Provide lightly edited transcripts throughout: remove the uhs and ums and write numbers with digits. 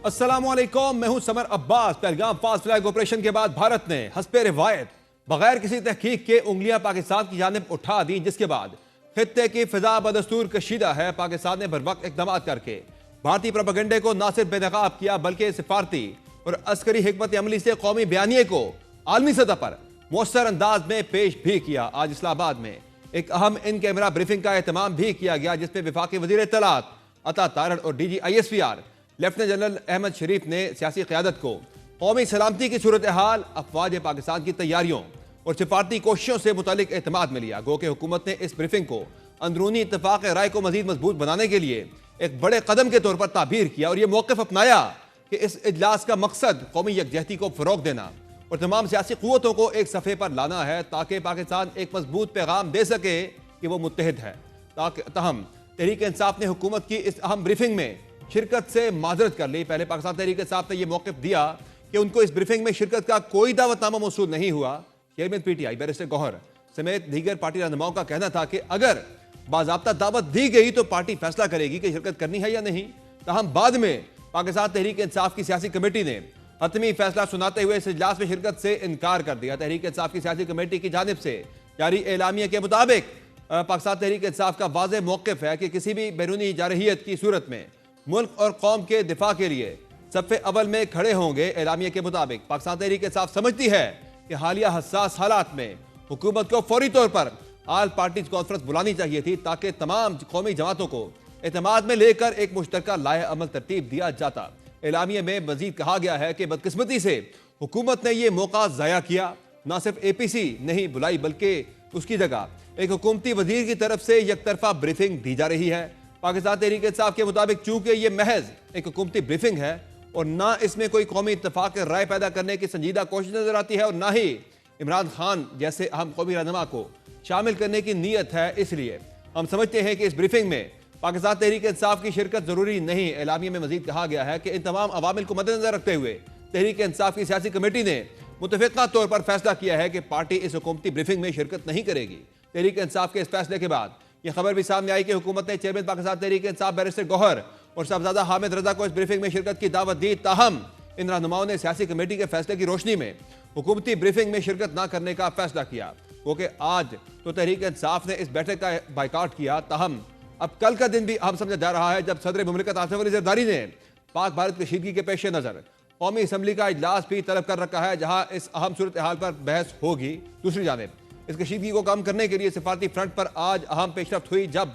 السلام علیکم، میں ہوں سمر عباس۔ پہلگام فاسٹ فلیگ آپریشن کے بعد بھارت نے حسب روایت بغیر کسی تحقیق کے انگلیاں پاکستان کی جانب اٹھا دی، جس کے بعد خطے کی فضا بدستور کشیدہ ہے۔ پاکستان نے بروقت اقدامات کر کے بھارتی پروپیگنڈے کو نہ صرف بے نقاب کیا بلکہ سفارتی اور عسکری حکمت عملی سے قومی بیانیے کو عالمی سطح پر مؤثر انداز میں پیش بھی کیا۔ آج اسلام آباد میں ایک اہم ان کیمرہ بریفنگ کا اہتمام بھی کیا گیا، جس میں وفاقی وزیر اطلاعات عطا تارڑ اور D G I S P R lieutenant general Ahmed Sharif نے سیاسی قیادت کو قومی سلامتی کی صورتحال، افواج پاکستان کی تیاریوں اور سفارتی کوششوں سے متعلق اعتماد میں لیا۔ گو کہ حکومت نے اس بریفنگ کو اندرونی اتفاق رائے کو مزید مضبوط بنانے کے لیے ایک بڑے قدم کے طور پر تعبیر کیا اور یہ موقف اپنایا کہ اس اجلاس کا مقصد قومی یکجہتی کو فروغ دینا اور تمام سیاسی قوتوں کو ایک صفحے پر لانا ہے، تاکہ پاکستان ایک مضبوط پیغام دے سکے کہ وہ متحد ہے۔ تاہم تحریک انصاف نے حکومت کی اس اہم بریفنگ میں شرکت سے معذرت کر لی۔ پہلے پاکستان تحریک انصاف نے یہ موقف دیا کہ ان کو اس بریفنگ میں شرکت کا کوئی دعوت نامہ موصول نہیں ہوا۔ چیئرمین پی ٹی آئی بیرسٹر گوہر سمیت دیگر پارٹی رہنماؤں کا کہنا تھا کہ اگر باضابطہ دعوت دی گئی تو پارٹی فیصلہ کرے گی کہ شرکت کرنی ہے یا نہیں۔ تاہم بعد میں پاکستان تحریک انصاف کی سیاسی کمیٹی نے حتمی فیصلہ سناتے ہوئے اس اجلاس میں شرکت سے انکار کر دیا۔ تحریک انصاف کی سیاسی کمیٹی کی جانب سے جاری اعلامیہ کے مطابق پاکستان تحریک انصاف کا واضح موقف ہے کہ کسی بھی بیرونی جارحیت کی صورت میں ملک اور قوم کے دفاع کے لیے صف اول میں کھڑے ہوں گے۔ اعلامیہ کے مطابق پاکستان تحریک انصاف سمجھتی ہے کہ حالیہ حساس حالات میں حکومت کو فوری طور پر آل پارٹیز کانفرنس بلانی چاہیے تھی، تاکہ تمام قومی جماعتوں کو اعتماد میں لے کر ایک مشترکہ لائحہ عمل ترتیب دیا جاتا۔ اعلامیہ میں مزید کہا گیا ہے کہ بدقسمتی سے حکومت نے یہ موقع ضائع کیا۔ نہ صرف اے پی سی نہیں بلائی بلکہ اس کی جگہ ایک حکومتی وزیر کی طرف سے یک طرفہ بریفنگ دی جا رہی ہے۔ پاکستان تحریک انصاف کے مطابق چونکہ یہ محض ایک حکومتی بریفنگ ہے اور نہ اس میں کوئی قومی اتفاق رائے پیدا کرنے کی سنجیدہ کوشش نظر آتی ہے اور نہ ہی عمران خان جیسے اہم قومی رہنما کو شامل کرنے کی نیت ہے، اس لیے ہم سمجھتے ہیں کہ اس بریفنگ میں پاکستان تحریک انصاف کی شرکت ضروری نہیں۔ اعلامیہ میں مزید کہا گیا ہے کہ ان تمام عوامل کو مد نظر رکھتے ہوئے تحریک انصاف کی سیاسی کمیٹی نے متفقہ طور پر فیصلہ کیا ہے کہ پارٹی اس حکومتی بریفنگ میں شرکت نہیں کرے گی۔ تحریک انصاف کے اس فیصلے کے بعد یہ خبر بھی سامنے آئی کہ حکومت نے چیئرمین پاکستان تحریک انصاف بیرسٹر گوہر اور صاحبزادہ حامد رضا کو اس بریفنگ میں شرکت کی دعوت دی۔ تاہم ان رہنماؤں نے سیاسی کمیٹی کے فیصلے کی روشنی میں حکومتی بریفنگ میں شرکت نہ کرنے کا فیصلہ کیا۔ وہ کہ آج تو تحریک انصاف نے اس بیٹھک کا بائیکاٹ کیا، تاہم اب کل کا دن بھی اہم سمجھا جا رہا ہے جب صدر مملکت آصف علی زرداری نے پاک بھارت کشیدگی کے پیش نظر قومی اسمبلی کا اجلاس بھی طلب کر رکھا ہے، جہاں اس اہم صورتحال پر بحث ہوگی۔ دوسری جانب اس کشیدگی کو کم کرنے کے لیے سفارتی فرنٹ پر آج اہم پیش رفت ہوئی، جب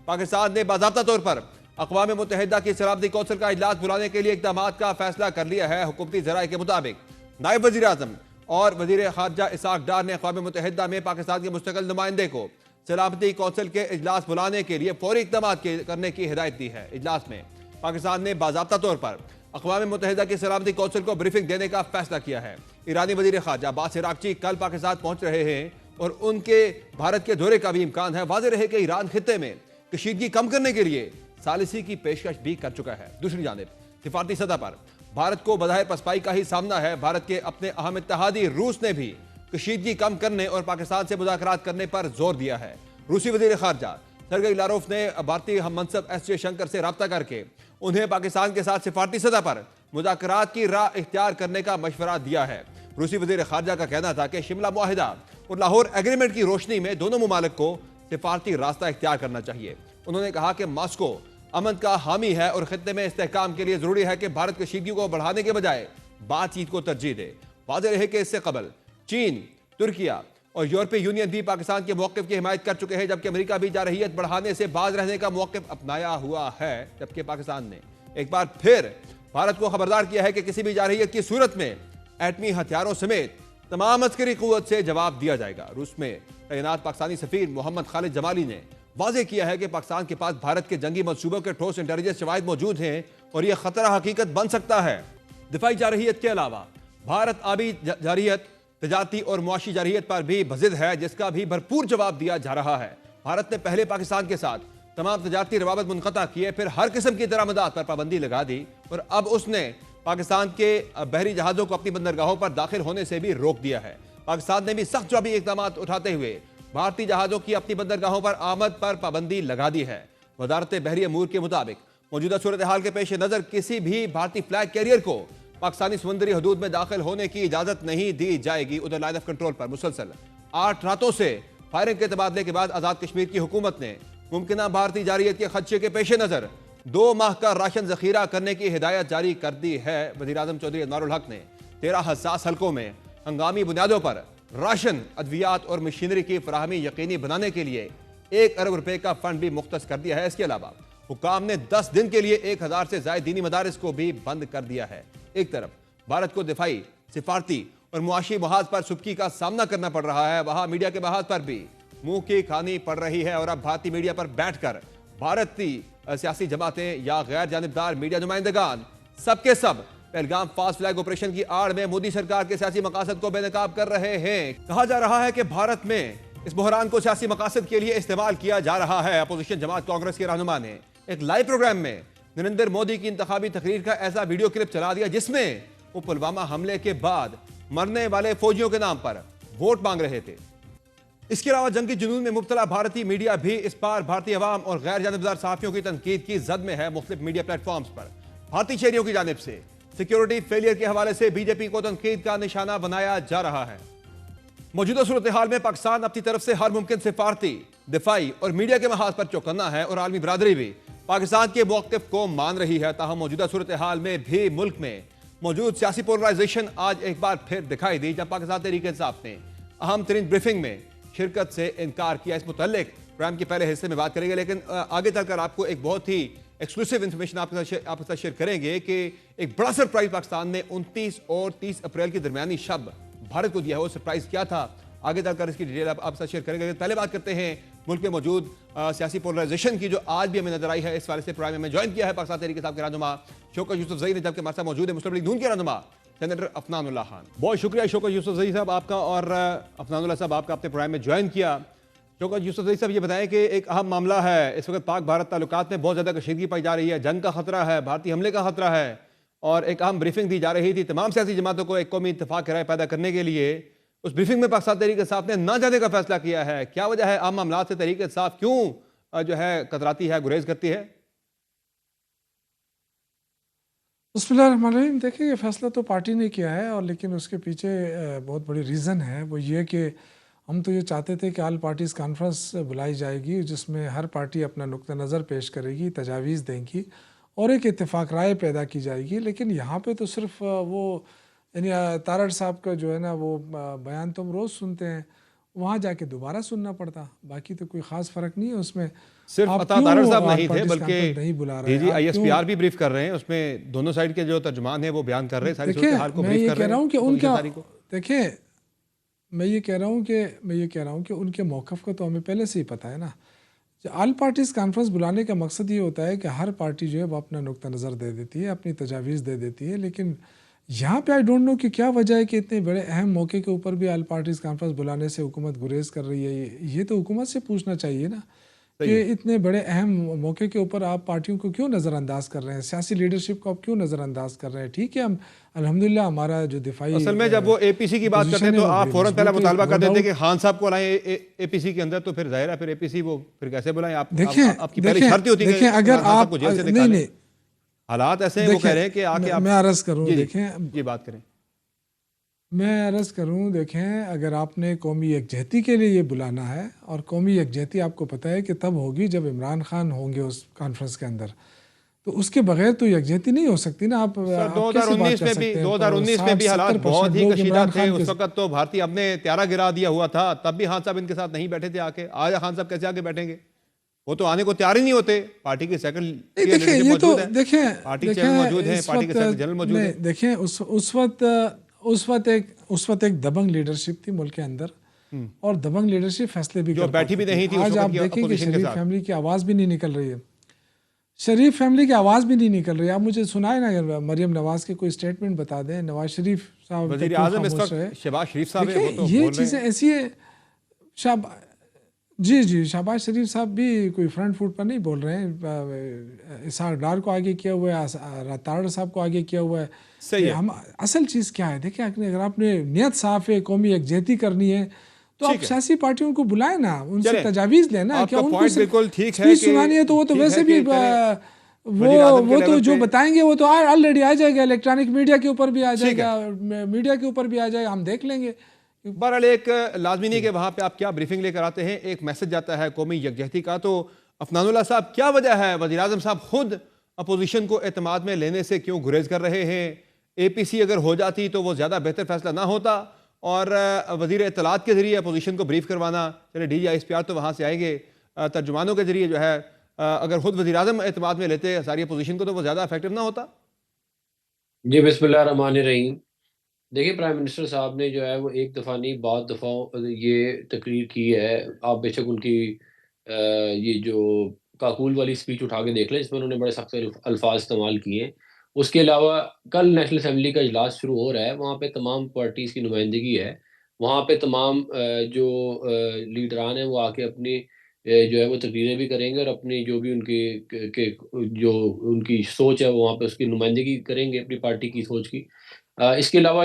پاکستان نے باضابطہ طور پر اقوام متحدہ کی سلامتی کونسل کا اجلاس بلانے کے لیے اقدامات کا فیصلہ کر لیا ہے۔ حکومتی ذرائع کے مطابق نائب وزیر اعظم اور وزیر خارجہ اسحاق ڈار نے اقوام متحدہ میں پاکستان کے مستقل نمائندے کو سلامتی کونسل کے اجلاس بلانے کے لیے فوری اقدامات کرنے کی ہدایت دی ہے۔ اجلاس میں پاکستان نے باضابطہ طور پر اقوام متحدہ کی سلامتی کونسل کو بریفنگ دینے کا فیصلہ کیا ہے۔ ایرانی وزیر خارجہ عباس عراقچی کل پاکستان پہنچ رہے ہیں اور ان کے بھارت کے دورے کا بھی امکان ہے۔ واضح رہے کہ ایران خطے میں کشیدگی کم کرنے کے لیے ثالثی کی پیشکش بھی کر چکا ہے۔ دوسری جانب سفارتی سطح پر بھارت کو بظاہر پسپائی کا ہی سامنا ہے۔ بھارت کے اپنے اہم اتحادی روس نے بھی کشیدگی کم کرنے اور پاکستان سے مذاکرات کرنے پر زور دیا ہے۔ روسی وزیر خارجہ سرگئی لاروف نے بھارتی ہم منصب ایس جے شنکر سے رابطہ کر کے انہیں پاکستان کے ساتھ سفارتی سطح پر مذاکرات کی راہ اختیار کرنے کا مشورہ دیا ہے۔ روسی وزیر خارجہ کا کہنا تھا کہ شملہ معاہدہ اور لاہور ایگریمنٹ کی روشنی میں دونوں ممالک کو سفارتی راستہ اختیار کرنا چاہیے۔ انہوں نے کہا کہ ماسکو امن کا حامی ہے اور خطے میں استحکام کے لیے ضروری ہے کہ بھارت کشیدگی کو بڑھانے کے بجائے بات چیت کو ترجیح دے۔ واضح رہے کہ اس سے قبل چین، ترکیہ اور یورپی یونین بھی پاکستان کے موقف کی حمایت کر چکے ہیں، جبکہ امریکہ بھی جارحیت بڑھانے سے باز رہنے کا موقف اپنایا ہوا ہے، جبکہ پاکستان نے ایک بار پھر بھارت کو خبردار کیا ہے کہ کسی بھی جارحیت کی صورت میں ایٹمی ہتھیاروں سمیت تمام عسکری قوت سے جواب دیا جائے گا۔ روس میں تعینات پاکستانی سفیر محمد خالد جمالی نے واضح کیا ہے کہ پاکستان کے پاس بھارت کے جنگی منصوبوں کے ٹھوس انٹیلیجنس شواہد موجود ہیں اور یہ خطرہ حقیقت بن سکتا ہے۔ دفاعی جارحیت کے علاوہ بھارت آبی جارحیت، تجارتی اور معاشی جارحیت پر بھی بضد ہے، جس کا بھی بھرپور جواب دیا جا رہا ہے۔ بھارت نے پہلے پاکستان کے ساتھ تمام تجارتی روابط منقطع کیے، پھر ہر قسم کی درآمدات پر پابندی لگا دی اور اب اس نے پاکستان کے بحری جہازوں کو اپنی بندرگاہوں پر داخل ہونے سے بھی روک دیا ہے۔ پاکستان نے بھی سخت جوابی اقدامات اٹھاتے ہوئے بھارتی جہازوں کی اپنی بندرگاہوں پر آمد پر پابندی لگا دی ہے۔ وزارت بحری امور کے مطابق موجودہ صورتحال کے پیش نظر کسی بھی بھارتی فلیگ کیریئر کو پاکستانی سمندری حدود میں داخل ہونے کی اجازت نہیں دی جائے گی۔ ادھر لائن آف کنٹرول پر مسلسل 8 راتوں سے فائرنگ کے تبادلے کے بعد آزاد کشمیر کی حکومت نے ممکنہ بھارتی جارحیت کے خدشے کے پیش نظر 2 ماہ کا راشن ذخیرہ کرنے کی ہدایت جاری کر دی ہے۔ وزیر اعظم چودھری انوار الحق نے 13 حساس حلقوں میں ہنگامی بنیادوں پر راشن، ادویات اور مشینری کی فراہمی یقینی بنانے کے لیے 1 ارب روپے کا فنڈ بھی مختص کر دیا ہے۔ اس کے علاوہ حکام نے 10 دن کے لیے 1000 سے زائد دینی مدارس کو بھی بند کر دیا ہے۔ ایک طرف بھارت کو دفاعی، سفارتی اور معاشی محاذ پر سبکی کا سامنا کرنا پڑ رہا ہے، وہاں میڈیا کے محاذ پر بھی منہ کی کھانی پڑ رہی ہے، اور اب بھارتی میڈیا پر بیٹھ کر بھارتی سیاسی جماعتیں یا غیر جانبدار میڈیا نمائندگان سب کے سب پہلگام فاسٹ فلیگ آپریشن کی آڑ میں مودی سرکار کے سیاسی مقاصد کو بے نقاب کر رہے ہیں۔ کہا جا رہا ہے کہ بھارت میں اس بحران کو سیاسی مقاصد کے لیے استعمال کیا جا رہا ہے۔ اپوزیشن جماعت کانگریس کے رہنما نے ایک لائیو پروگرام میں نریندر مودی کی انتخابی تقریر کا ایسا ویڈیو کلپ چلا دیا جس میں وہ پلوامہ حملے کے بعد مرنے والے فوجیوں کے نام پر ووٹ مانگ رہے تھے۔ اس کے علاوہ جنگی جنون میں مبتلا بھارتی میڈیا بھی اس بار بھارتی عوام اور غیر جانبدار صحافیوں کی تنقید کی زد میں ہے۔ مختلف میڈیا پلیٹ فارمز پر بھارتی شہریوں کی جانب سے سیکیورٹی فیلئر کے حوالے سے بی جے پی کو تنقید کا نشانہ بنایا جا رہا ہے۔ موجودہ صورتحال میں پاکستان اپنی طرف سے ہر ممکن سفارتی، دفاعی اور میڈیا کے محاذ پر چوکنا ہے، اور عالمی برادری بھی پاکستان کے موقف کو مان رہی ہے۔ تاہم موجودہ صورتحال میں بھی ملک میں موجود سیاسی پولرائزیشن آج ایک بار پھر دکھائی دی، جب پاکستان تحریک انصاف نے اہم ترین بریفنگ میں شرکت سے انکار کیا۔ اس متعلق پروگرام کے پہلے حصے میں بات کریں گے، لیکن آگے چل کر آپ کو ایک بہت ہی ایکسکلوسیو انفارمیشن آپ کے ساتھ شیئر کریں گے کہ ایک بڑا سرپرائز پاکستان نے 29 اور 30 اپریل کی درمیانی شب بھارت کو دیا ہے۔ وہ سرپرائز کیا تھا، آگے چل کر اس کی ڈیٹیل آپ ساتھ شیئر کریں گے۔ پہلے بات کرتے ہیں ملک میں موجود سیاسی پولرائزیشن کی، جو آج بھی ہمیں نظر آئی ہے۔ اس والے سے پروگرام میں جوائن کیا ہے پاکستان تحریک انصاف کے رہنما شوکت یوسفزئی نے، جبکہ ہمارے ساتھ موجود ہے مسلم لیگ نون کے رہنما سینیٹر عفنان اللہ خان۔ بہت شکریہ شوکت یوسفزئی صاحب آپ کا، اور عفنان اللہ صاحب آپ کا اپنے پروگرام میں جوائن کیا۔ شوکت یوسفزئی صاحب یہ بتائیں کہ ایک اہم معاملہ ہے، اس وقت پاک بھارت تعلقات میں بہت زیادہ کشیدگی پائی جا رہی ہے، جنگ کا خطرہ ہے، بھارتی حملے کا خطرہ ہے، اور ایک اہم بریفنگ دی جا رہی تھی تمام سیاسی جماعتوں کو ایک قومی اتفاق کی رائے پیدا کرنے کے لیے۔ اس بریفنگ میں پاکستان تحریک انصاف نے نہ جانے کا فیصلہ کیا ہے۔ کیا وجہ ہے؟ عام معاملات سے تحریک انصاف کیوں جو ہے کتراتی ہے، گریز کرتی ہے؟ بسم اللہ الرحمن الرحیم۔ دیکھیں یہ فیصلہ تو پارٹی نے کیا ہے، اور لیکن اس کے پیچھے بہت بڑی ریزن ہے، وہ یہ کہ ہم تو یہ چاہتے تھے کہ آل پارٹیز کانفرنس بلائی جائے گی، جس میں ہر پارٹی اپنا نقطہ نظر پیش کرے گی، تجاویز دیں گی اور ایک اتفاق رائے پیدا کی جائے گی۔ لیکن یہاں پہ تو صرف وہ یعنی تارڑ صاحب کا جو ہے نا وہ بیان تو ہم روز سنتے ہیں، وہاں جا کے دوبارہ سننا پڑتا، باقی تو کوئی خاص فرق نہیں ہے اس میں۔ صرف عطا تارڑ صاحب نہیں تھے بلکہ نہیں بلا رہے آئی ایس پی آر بھی بریف کر رہے ہیں، اس میں دونوں سائیڈ کے جو ترجمان ہیں وہ بیان کر رہے ہیں، ساری صورتحال کو بریف کر رہے ہیں۔ میں یہ کہہ رہا ہوں کہ ان کا دیکھیں، میں یہ کہہ رہا ہوں کہ ان کے موقف کا تو ہمیں پہلے سے ہی پتہ ہے نا۔ آل پارٹیز کانفرنس بلانے کا مقصد یہ ہوتا ہے کہ ہر پارٹی جو ہے وہ اپنا نقطہ نظر دے دیتی ہے، اپنی تجاویز دے دیتی ہے، لیکن یہاں پہ آئی ڈونٹ نو کہ کیا وجہ ہے کہ اتنے بڑے اہم موقع کے اوپر بھی آل پارٹیز کانفرنس بلانے سے حکومت گریز کر رہی ہے۔ یہ تو حکومت سے پوچھنا چاہیے نا کہ اتنے بڑے اہم موقع کے اوپر آپ پارٹیوں کو کیوں نظر انداز کر رہے ہیں، سیاسی لیڈرشپ کو آپ کیوں نظر انداز کر رہے ہیں۔ ٹھیک ہے، ہم الحمدللہ ہمارا جو دفاعی اصل میں جب وہ اے پی سی کی بات کرتے ہیں تو آپ فوراً پہلا مطالبہ کر دیتے ہیں کہ خان صاحب کو لائیں اے پی سی کے اندر، تو پھر ظاہر ہے پھر اے پی سی وہ پھر کیسے بلائیں؟ آپ کی پہلی شرط ہوتی ہے کہ اگر آپ نہیں حالات ایسے ہیں، وہ کہہ رہے ہیں کہ آگے میں عرض کروں، دیکھیں یہ بات کریں، دیکھیں اگر آپ نے قومی یکجہتی کے لیے یہ بلانا ہے، اور قومی یکجہتی آپ کو پتہ ہے کہ تب ہوگی جب عمران خان ہوں گے اس کانفرنس کے اندر، تو اس کے بغیر تو یکجہتی نہیں ہو سکتی نا۔ آپ 2019 میں بھی حالات بہت ہی کشیدہ تھے، اس وقت تو بھارتی اب نے تیارہ گرا دیا ہوا تھا، تب بھی خان صاحب ان کے ساتھ نہیں بیٹھے تھے آ کے۔ آج خان صاحب کیسے آگے بیٹھیں گے؟ وہ تو آنے کو تیار ہی نہیں ہوتے۔ پارٹی کے سیکرٹری موجود ہیں، پارٹی چیئرمین موجود ہیں، پارٹی کے سیکرٹری جنرل موجود ہیں۔ دیکھیں اس وقت ایک دبنگ لیڈرشپ تھی ملک کے اندر، اور دبنگ لیڈرشپ فیصلے بھی بیٹھی بھی نہیں تھی۔ آج آپ دیکھیں کہ شریف فیملی کی آواز بھی نہیں نکل رہی ہے، شریف فیملی کی آواز بھی نہیں نکل رہی ہے۔ آپ مجھے سنائے نا مریم نواز کے کوئی سٹیٹمنٹ بتا دیں، نواز شریف صاحب وزیر اعظم اس وقت شہباز شریف صاحب ہیں، یہ چیزیں ایسی ہے۔ جی شہباز شریف صاحب بھی کوئی فرنٹ فوٹ پر نہیں بول رہے ہیں، اسحاق ڈار کو آگے کیا ہوا ہے، تارڑ صاحب کو آگے کیا ہوا ہے۔ صحیح، ہم اصل چیز کیا ہے؟ دیکھیں اگر آپ نے نیت صاف ہے، قومی یکجہتی کرنی ہے، تو آپ سیاسی پارٹیوں کو بلائیں نا، ان سے تجاویز لینا، کیا ان کو بالکل ٹھیک ہے سنانی ہے تو وہ تو ویسے بھی وہ تو جو بتائیں گے وہ تو آلریڈی آ جائے گا، الیکٹرانک میڈیا کے اوپر بھی آ جائے گا، میڈیا کے اوپر بھی آ جائے گا، ہم دیکھ لیں گے۔ بہرحال ایک لازمی نہیں کہ وہاں پہ آپ کیا بریفنگ لے کر آتے ہیں، ایک میسج جاتا ہے قومی یکجہتی کا۔ تو افنان اللہ صاحب، کیا وجہ ہے وزیراعظم صاحب خود اپوزیشن کو اعتماد میں لینے سے کیوں گریز کر رہے ہیں؟ اے پی سی اگر ہو جاتی تو وہ زیادہ بہتر فیصلہ نہ ہوتا، اور وزیر اطلاعات کے ذریعے اپوزیشن کو بریف کروانا، چلے D G I S P R تو وہاں سے آئیں گے، ترجمانوں کے ذریعے جو ہے اگر خود وزیراعظم اعتماد میں لیتے ساری اپوزیشن کو تو وہ زیادہ افیکٹو نہ ہوتا؟ جی بسم اللہ الرحمن الرحیم۔ دیکھیں پرائم منسٹر صاحب نے جو ہے وہ ایک دفعہ نہیں بعض دفعہ یہ تقریر کی ہے۔ آپ بے شک ان کی یہ جو کاکول والی سپیچ اٹھا کے دیکھ لیں جس میں انہوں نے بڑے سخت الفاظ استعمال کیے ہیں۔ اس کے علاوہ کل نیشنل اسمبلی کا اجلاس شروع ہو رہا ہے، وہاں پہ تمام پارٹیز کی نمائندگی ہے، وہاں پہ تمام جو لیڈران ہیں وہ آ کے اپنی جو ہے وہ تقریریں بھی کریں گے، اور اپنی جو بھی ان کی جو ان کی سوچ ہے وہاں پہ اس کی نمائندگی کریں گے اپنی پارٹی کی سوچ کی۔ اس کے علاوہ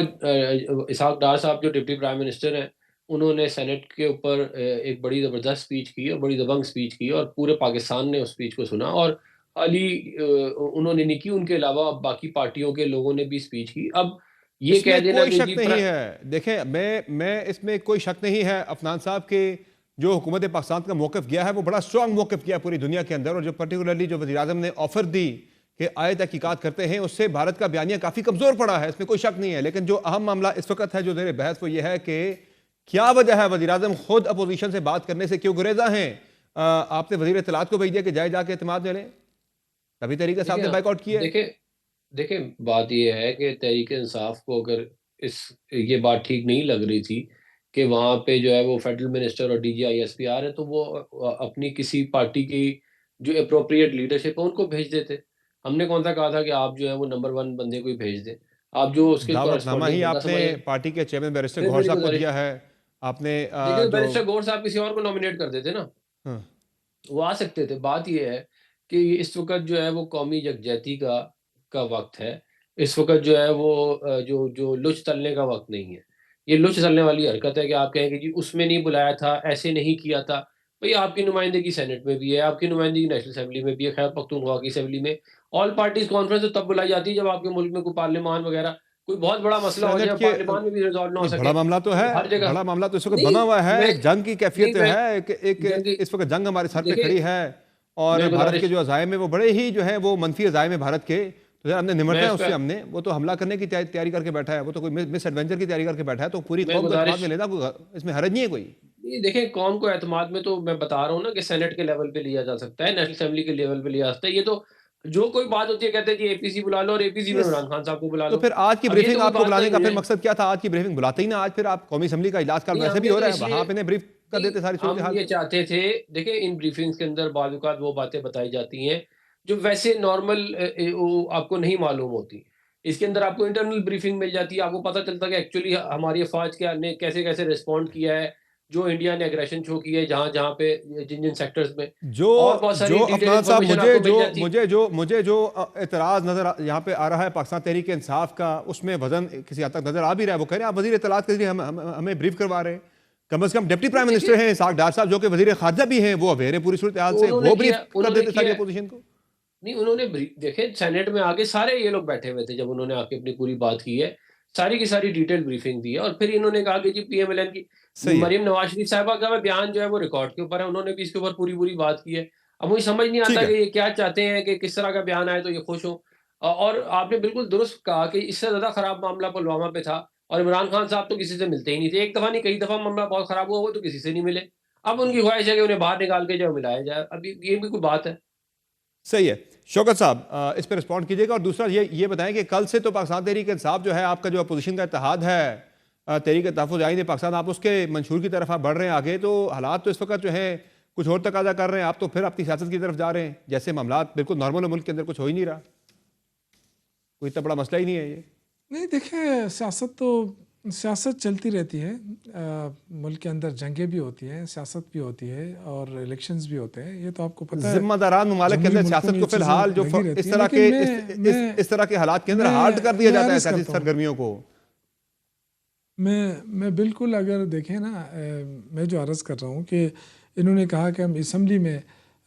اسحاق ڈار صاحب جو ڈپٹی پرائم منسٹر ہیں، انہوں نے سینٹ کے اوپر ایک بڑی زبردست سپیچ کی اور بڑی دبنگ سپیچ کی، اور پورے پاکستان نے اس سپیچ کو سنا، اور خالی انہوں نے نہیں کی، ان کے علاوہ باقی پارٹیوں کے لوگوں نے بھی سپیچ کی۔ اب یہ اس میں کہہ دینا کوئی کہ شک نہیں ہے، دیکھیں میں اس میں کوئی شک نہیں ہے افنان صاحب کے جو حکومت پاکستان کا موقف گیا ہے وہ بڑا اسٹرانگ موقف گیا پوری دنیا کے اندر، اور جو پرٹیکولرلی جو وزیراعظم نے آفر دی کہ آئے تحقیقات کرتے ہیں، اس سے بھارت کا بیانیہ کافی کمزور پڑا ہے، اس میں کوئی شک نہیں ہے۔ لیکن جو اہم معاملہ اس وقت ہے جو زیر بحث وہ یہ ہے کہ کیا وجہ ہے وزیراعظم خود اپوزیشن سے بات کرنے سے کیوں گریزاں ہیں؟ آپ نے وزیر اطلاعات کو بھیج دیا کہ جائے جا کے اعتماد میں لیں، تبھی طریقے صاحب نے بائیک آؤٹ کیا ہے۔ دیکھیں بات یہ ہے کہ تحریک انصاف کو اگر یہ بات ٹھیک نہیں لگ رہی تھی کہ وہاں پہ جو ہے وہ فیڈرل منسٹر اور D G I S P R ہے، تو وہ اپنی کسی پارٹی کی جو اپروپریٹ لیڈرشپ ہے ان کو بھیج دیتے۔ ہم نے کون سا کہا تھا کہ آپ جو ہے وہ نمبر 1 بندے کو ہی بھیج دیں، آپ جو اس کے دعوت نامہ کورسپونڈنگ ہی بندہ آپ نے سمجھیں۔ پارٹی کے چیئرمین بیرسٹر پھر گوھر میری صاحب کو گزارش، دیا ہے، آپ نے دیکھیں جو بیرسٹر گور صاحب کسی اور کو نامینیٹ کر دیتے نا، ہاں وہ آ سکتے تھے۔ بات یہ ہے کہ اس وقت جو ہے وہ قومی یکجہتی کا وقت ہے، اس وقت جو ہے وہ جو لچ تلنے کا وقت نہیں ہے۔ یہ لچ تلنے والی حرکت ہے کہ آپ کہیں کہ جی اس میں نہیں بلایا تھا، ایسے نہیں کیا تھا۔ بھئی آپ کی نمائندگی سینٹ میں بھی ہے، آپ کی نمائندگی نیشنل اسمبلی میں بھی ہے، خیبر پختونخوا کی اسمبلی میں۔ آل پارٹیز کانفرنس تو تب بلائی جاتی ہے جب آپ کے ملک میں کوئی پارلیمان وغیرہ کوئی بہت بڑا مسئلہ ہو سینٹ جائے، کے پارلیمان میں بھی ریزالو نہ ہو نہیں، بڑا سکے۔ معاملہ تو ہے، ہر جگہ بڑا معاملہ تو اس وقت بنا نہیں، ہوا ہے، میں ایک جنگ کی نہیں کیفیت میں ہے، ایک جنگ اس وقت جنگ ہمارے سر پہ دیکھیں کھڑی ہے، اور میں بھارت کے گزارش جو عزائم ہیں وہ بڑے ہی جو ہیں وہ منفی عزائم ہیں بھارت کے، تو ہم نے نمٹنا میں ہے اس اس پہ سے، وہ تو حملہ کرنے کی تیاری کر کے بیٹھا ہے، وہ تو کوئی مس ایڈونچر کی تیاری کر کے بیٹھا ہے، تو پوری میں قوم کو اعتماد میں گزارش لینا اس میں حرج نہیں ہے کوئی۔ یہ دیکھیں قوم کو اعتماد میں تو میں بتا رہا ہوں نا کہ سینٹ کے لیول پہ لیا جا سکتا ہے، نیشنل اسمبلی کے لیول پہ لیا جا سکتا ہے۔ یہ تو جو کوئی بات ہوتی ہے کہتے ہیں جی اے پی سی بلا لو، اور اے پی سی میں یس، عمران خان صاحب کو بلا تو لو۔ پھر آج کی اب یہ بریفنگ تو کوئی آپ کو بات بلانے نہیں کا ہوئی پھر ہے۔ مقصد کیا تھا؟ آج کی بریفنگ بلاتے ہی نا، آج پھر آپ قومی اسمبلی کا اجلاس کل نہیں ویسے ہم بھی نے ہو تو رہا اس ہے، لیے وہاں پہ انہیں بریف کر نہیں دیتے ساری ہم صورتحال یہ کو۔ چاہتے تھے، دیکھیں ان بریفنگز کے اندر بعض اوقات وہ باتیں بتائی جاتی ہیں جو ویسے نارمل آپ کو نہیں معلوم ہوتی۔ اس کے اندر آپ کو انٹرنل بریفنگ مل جاتی ہے، آپ کو پتہ چلتا ہے کہ ایکچولی ہماری افواج نے کیسے کیسے رسپونڈ کیا ہے، جو انڈیا نے اگریشن شو کی ہے جہاں جہاں پہ جن سیکٹرز میں، اور بہت ساری جو ڈیٹیل افنان صاحب انفارمیشن آپ کو مل جاتی۔ مجھے جو اعتراض نظر یہاں پہ آ رہا ہے پاکستان تحریک انصاف کا، اس میں وزن کسی حد تک نظر آ بھی رہا ہے، وہ کہہ رہے ہیں آپ وزیر اطلاعات کے ذریعے ہمیں بریف کروا رہے ہیں، کم از کم ڈپٹی پرائم دیکھیں منسٹر ہیں اسحاق ڈار صاحب جو کہ وزیر خارجہ بھی ہیں، وہ اویئر ہیں پوری صورتحال تو سے، وہ بریف کر انہوں نے دیتے ساری کیا اپوزیشن کو۔ نہیں انہوں نے دیکھیں سینٹ میں آگے سارے یہ لوگ بیٹھے ہوئے تھے جب انہوں نے آ کے اپنی پوری بات کی ہے، ساری کی ساری ڈیٹیل بریفنگ دی ہے، اور پھر انہوں نے کہا کہ جی پی ایم ایل این کی صحیح ہے، مریم نواز شریف صاحبہ کا بیان جو ہے وہ ریکارڈ کے اوپر ہے، انہوں نے بھی اس کے اوپر پوری بات کی ہے۔ اب مجھے سمجھ نہیں ٹھیک آتا ہے، کہ یہ کیا چاہتے ہیں کہ کس طرح کا بیان آئے تو یہ خوش ہوں۔ اور آپ نے بالکل درست کہا کہ اس سے زیادہ خراب معاملہ پلوامہ پہ تھا، اور عمران خان صاحب تو کسی سے ملتے ہی نہیں تھے، ایک دفعہ نہیں کئی دفعہ معاملہ بہت خراب ہوا، وہ تو کسی سے نہیں ملے۔ اب ان کی خواہش ہے کہ انہیں باہر نکال کے جو ملایا جائے، اب یہ بھی کوئی بات ہے؟ صحیح ہے۔ شوکت صاحب اس پہ رسپونڈ کیجئے گا، اور دوسرا یہ بتائیں کہ کل سے تو پاکستان تحریک انصاف جو ہے آپ کا جو اپوزیشن کا اتحاد ہے، تحریک تحفظ آئین پاکستان، آپ اس کے منشور کی طرف آپ بڑھ رہے ہیں آگے، تو حالات تو اس وقت جو ہے کچھ اور تقاضا کر رہے ہیں، آپ تو پھر اپنی سیاست کی طرف جا رہے ہیں، جیسے معاملات بالکل نارمل ہے، ملک کے اندر کچھ ہو ہی نہیں رہا، کوئی اتنا بڑا مسئلہ ہی نہیں ہے یہ۔ نہیں دیکھیں سیاست چلتی رہتی ہے، ملک کے اندر جنگیں بھی ہوتی ہیں، سیاست بھی ہوتی ہے، اور الیکشنز بھی ہوتے ہیں، یہ تو آپ کو پتہ ہے۔ ذمہ داران ممالک کے جمہوری اندر ملکوں سیاست میں کو یہ فی الحال جو چیزیں لگی رہتی اس ہیں، طرح لیکن کے اس طرح کے حالات کے اندر ہالٹ کر دیا جاتا ہے عرض سیاسی کرتا ہوں، سرگرمیوں کو۔ میں بالکل اگر دیکھیں نا، میں جو عرض کر رہا ہوں کہ انہوں نے کہا کہ ہم اسمبلی میں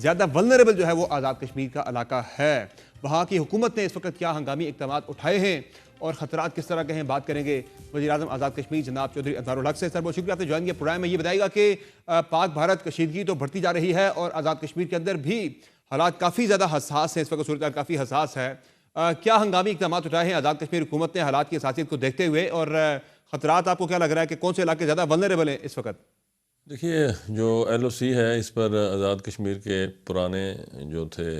زیادہ ولنریبل جو ہے وہ آزاد کشمیر کا علاقہ ہے. وہاں کی حکومت نے اس وقت کیا ہنگامی اقدامات اٹھائے ہیں اور خطرات کس طرح کے ہیں، بات کریں گے وزیر اعظم آزاد کشمیر جناب چودھری انوار الحق سے. سر بہت شکریہ آپ نے جوائن کیا پروگرام میں. یہ بتائیے گا کہ پاک بھارت کشیدگی تو بڑھتی جا رہی ہے اور آزاد کشمیر کے اندر بھی حالات کافی زیادہ حساس ہیں، اس وقت صورتحال کافی حساس ہے. کیا ہنگامی اقدامات اٹھائے ہیں آزاد کشمیر حکومت نے حالات کی حساسیت کو دیکھتے ہوئے، اور خطرات آپ کو کیا لگ رہا ہے کہ کون سے علاقے زیادہ ولنریبل ہیں اس وقت؟ دیکھیے، جو ایل او سی ہے اس پر آزاد کشمیر کے پرانے جو تھے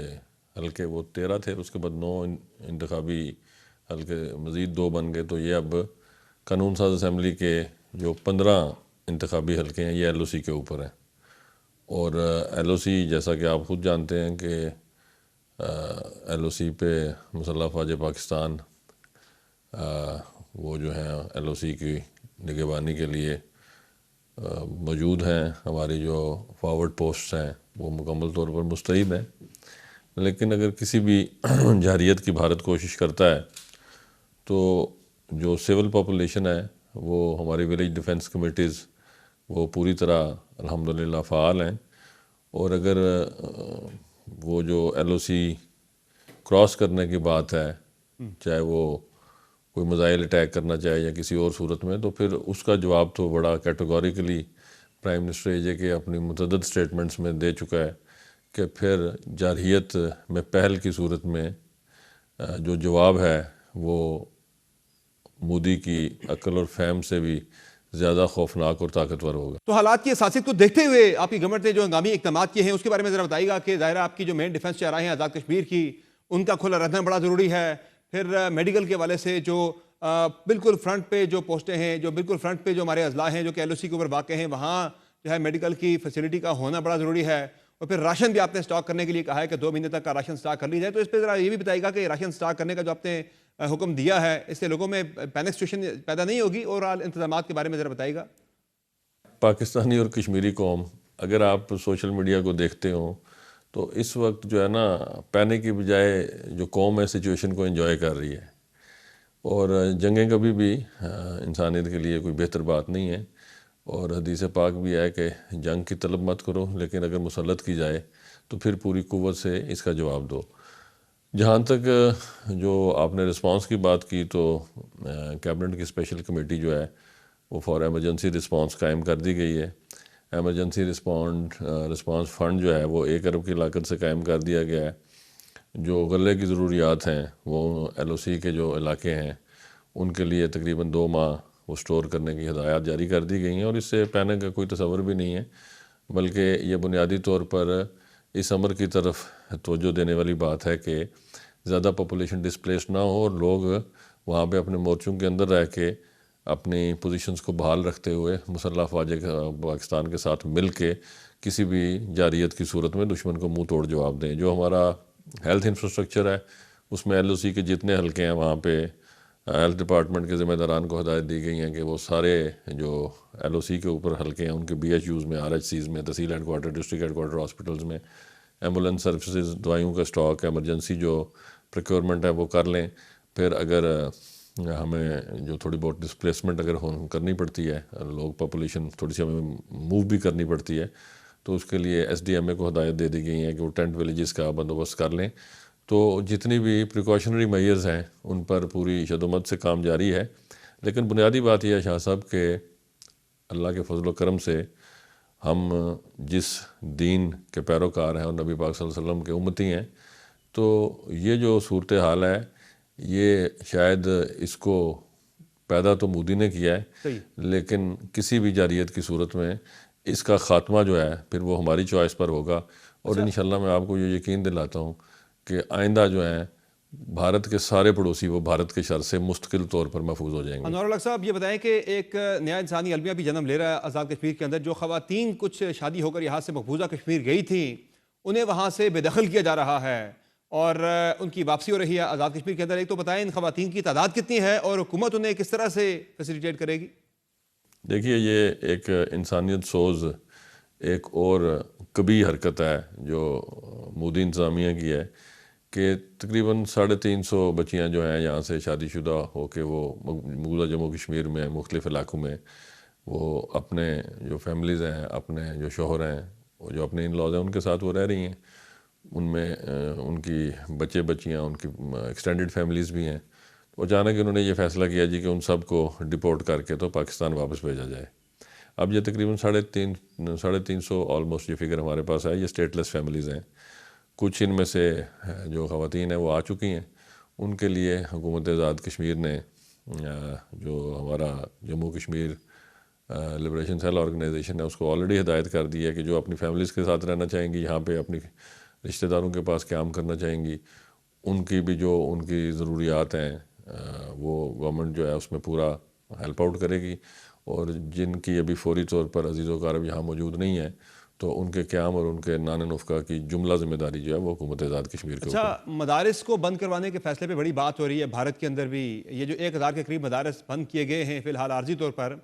حلقے وہ 13 تھے، اس کے بعد 9 انتخابی حلقے مزید 2 بن گئے، تو یہ اب قانون ساز اسمبلی کے جو 15 انتخابی حلقے ہیں یہ ایل او سی کے اوپر ہیں. اور ایل او سی جیسا کہ آپ خود جانتے ہیں کہ ایل او سی پہ مسلح افواج پاکستان وہ جو ہیں ایل او سی کی نگہبانی کے لیے موجود ہیں. ہماری جو فارورڈ پوسٹس ہیں وہ مکمل طور پر مستعد ہیں، لیکن اگر کسی بھی جارحیت کی بھارت کوشش کرتا ہے تو جو سول پاپولیشن ہے وہ ہماری ولیج ڈیفنس کمیٹیز وہ پوری طرح الحمدللہ فعال ہیں. اور اگر وہ جو ایل او سی کراس کرنے کی بات ہے، چاہے وہ کوئی میزائل اٹیک کرنا چاہے یا کسی اور صورت میں، تو پھر اس کا جواب تو بڑا کیٹیگوریکلی پرائم منسٹر اے جے کے اپنی متعدد سٹیٹمنٹس میں دے چکا ہے کہ پھر جارحیت میں پہل کی صورت میں جو جواب ہے وہ مودی کی عقل اور فہم سے بھی زیادہ خوفناک اور طاقتور ہوگا. تو حالات کی حساسیت کو دیکھتے ہوئے آپ کی گورنمنٹ نے جو ہنگامی اقدامات کیے ہیں اس کے بارے میں ذرا بتائیے گا کہ ظاہر آپ کی جو مین ڈیفنس چہرہ ہیں آزاد کشمیر کی، ان کا کھلا رہنا بڑا ضروری ہے. پھر میڈیکل کے حوالے سے جو بالکل فرنٹ پہ جو پوسٹیں ہیں، جو بالکل فرنٹ پہ جو ہمارے اضلاع ہیں جو کہ ایل او سی کے اوپر واقع ہیں، وہاں جو ہے میڈیکل کی فیسلٹی کا ہونا بڑا ضروری ہے. اور پھر راشن بھی آپ نے سٹاک کرنے کے لیے کہا ہے کہ 2 مہینے تک کا راشن سٹاک کر لی جائے. تو اس پہ ذرا یہ بھی بتائیے گا کہ راشن سٹاک کرنے کا جو آپ نے حکم دیا ہے اس سے لوگوں میں پینک سچویشن پیدا نہیں ہوگی؟ اور انتظامات کے بارے میں ذرا بتائیے گا. پاکستانی اور کشمیری قوم اگر آپ سوشل میڈیا کو دیکھتے ہوں تو اس وقت جو ہے نا پینک کی بجائے جو قوم ہے سچویشن کو انجوائے کر رہی ہے. اور جنگیں کبھی بھی انسانیت کے لیے کوئی بہتر بات نہیں ہے، اور حدیث پاک بھی ہے کہ جنگ کی طلب مت کرو، لیکن اگر مسلط کی جائے تو پھر پوری قوت سے اس کا جواب دو. جہاں تک جو آپ نے رسپانس کی بات کی تو کیبنٹ کی اسپیشل کمیٹی جو ہے وہ فار ایمرجنسی رسپانس قائم کر دی گئی ہے. ایمرجنسی رسپانس فنڈ جو ہے وہ 1 ارب کی لاگت سے قائم کر دیا گیا ہے. جو غلے کی ضروریات ہیں وہ ایل او سی کے جو علاقے ہیں ان کے لیے تقریباً 2 ماہ وہ سٹور کرنے کی ہدایات جاری کر دی گئی ہیں. اور اس سے پینک کا کوئی تصور بھی نہیں ہے، بلکہ یہ بنیادی طور پر اس امر کی طرف توجہ دینے والی بات ہے کہ زیادہ پاپولیشن ڈسپلیس نہ ہو اور لوگ وہاں پہ اپنے مورچوں کے اندر رہ کے اپنی پوزیشنز کو بحال رکھتے ہوئے مسلح افواج پاکستان کے ساتھ مل کے کسی بھی جارحیت کی صورت میں دشمن کو منہ توڑ جواب دیں. جو ہمارا ہیلتھ انفراسٹرکچر ہے اس میں ایل او سی کے جتنے حلقے ہیں وہاں پہ ہیلتھ ڈپارٹمنٹ کے ذمہ داران کو ہدایت دی گئی ہیں کہ وہ سارے جو ایل او سی کے اوپر حلقے ہیں ان کے بی ایچ یوز میں، آر ایچ سیز میں، تحصیل head quarter, district head quarter hospitals میں ایمبولینس سروسز، دوائیوں کا سٹاک، ایمرجنسی جو پروکیورمنٹ ہے وہ کر لیں. پھر اگر ہمیں جو تھوڑی بہت ڈسپلیسمنٹ اگر کرنی پڑتی ہے، لوگ پاپولیشن تھوڑی سی ہمیں موو بھی کرنی پڑتی ہے، تو اس کے لیے ایس ڈی ایم اے کو ہدایت دے دی گئی ہیں کہ وہ ٹینٹ ولیجز کا بندوبست کر لیں. تو جتنی بھی پریکاشنری میئرز ہیں ان پر پوری شدومت سے کام جاری ہے. لیکن بنیادی بات یہ ہے شاہ صاحب کہ اللہ کے فضل و کرم سے ہم جس دین کے پیروکار ہیں اور نبی پاک صلی اللہ علیہ وسلم کے امتی ہیں، تو یہ جو صورتحال ہے یہ شاید اس کو پیدا تو مودی نے کیا ہے، لیکن کسی بھی جارحیت کی صورت میں اس کا خاتمہ جو ہے پھر وہ ہماری چوائس پر ہوگا. اور انشاءاللہ میں آپ کو یہ یقین دلاتا ہوں کہ آئندہ جو ہیں بھارت کے سارے پڑوسی وہ بھارت کے شر سے مستقل طور پر محفوظ ہو جائیں گے. انوار الحق صاحب یہ بتائیں کہ ایک نیا انسانی المیہ بھی جنم لے رہا ہے آزاد کشمیر کے اندر. جو خواتین کچھ شادی ہو کر یہاں سے مقبوضہ کشمیر گئی تھیں انہیں وہاں سے بے دخل کیا جا رہا ہے اور ان کی واپسی ہو رہی ہے آزاد کشمیر کے اندر. ایک تو بتائیں ان خواتین کی تعداد کتنی ہے اور حکومت انہیں کس طرح سے فیسیلیٹیٹ کرے گی؟ دیکھیے، یہ ایک انسانیت سوز ایک اور کبھی حرکت ہے جو مودی انتظامیہ کی ہے کہ تقریباً 350 بچیاں جو ہیں یہاں سے شادی شدہ ہو کے وہ مقبوضہ جموں کشمیر میں مختلف علاقوں میں وہ اپنے جو فیملیز ہیں، اپنے جو شوہر ہیں وہ جو اپنے ان لاز ہیں ان کے ساتھ وہ رہ رہی ہیں، ان میں ان کی بچے بچیاں، ان کی ایکسٹینڈڈ فیملیز بھی ہیں. تو اچانک انہوں نے یہ فیصلہ کیا جی کہ ان سب کو ڈپورٹ کر کے تو پاکستان واپس بھیجا جائے. اب یہ تقریباً 350 آلموسٹ یہ فگر ہمارے پاس ہے، یہ اسٹیٹ لیس فیملیز ہیں. کچھ ان میں سے جو خواتین ہیں وہ آ چکی ہیں. ان کے لیے حکومت آزاد کشمیر نے جو ہمارا Jammu Kashmir liberation cell organisation ہے اس کو آلریڈی ہدایت کر دی ہے کہ جو اپنی فیملیز کے ساتھ رہنا چاہیں گی، یہاں پہ اپنی رشتہ داروں کے پاس قیام کرنا چاہیں گی، ان کی بھی جو ان کی ضروریات ہیں وہ گورنمنٹ جو ہے اس میں پورا ہیلپ آؤٹ کرے گی. اور جن کی ابھی فوری طور پر عزیز و اقارب یہاں موجود نہیں ہیں تو ان کے قیام اور ان کے نان نفقہ کی جملہ ذمہ داری جو ہے وہ حکومت آزاد کشمیر کے اوپر. اچھا، مدارس کو بند کروانے کے فیصلے پہ بڑی بات ہو رہی ہے بھارت کے اندر بھی. یہ جو 1000 کے قریب مدارس بند کیے گئے ہیں فی الحال عارضی طور پر،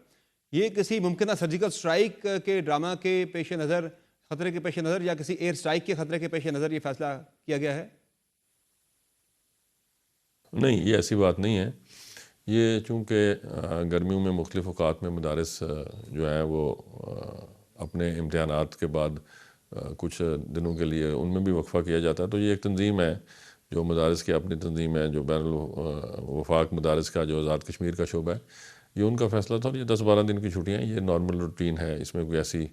یہ کسی ممکنہ سرجیکل سٹرائک کے ڈرامہ کے پیش نظر، خطرے کے پیش نظر، یا کسی ایئر سٹرائک کے خطرے کے پیش نظر یہ فیصلہ کیا گیا ہے؟ نہیں، یہ ایسی بات نہیں ہے. یہ چونکہ گرمیوں میں مختلف اوقات میں مدارس جو ہیں وہ اپنے امتحانات کے بعد کچھ دنوں کے لیے ان میں بھی وقفہ کیا جاتا ہے. تو یہ ایک تنظیم ہے جو مدارس کی اپنی تنظیم ہے، جو بین الوفاق مدارس کا جو آزاد کشمیر کا شعبہ ہے، یہ ان کا فیصلہ تھا. اور یہ 10-12 دن کی چھٹیاں، یہ نارمل روٹین ہے، اس میں کوئی ایسی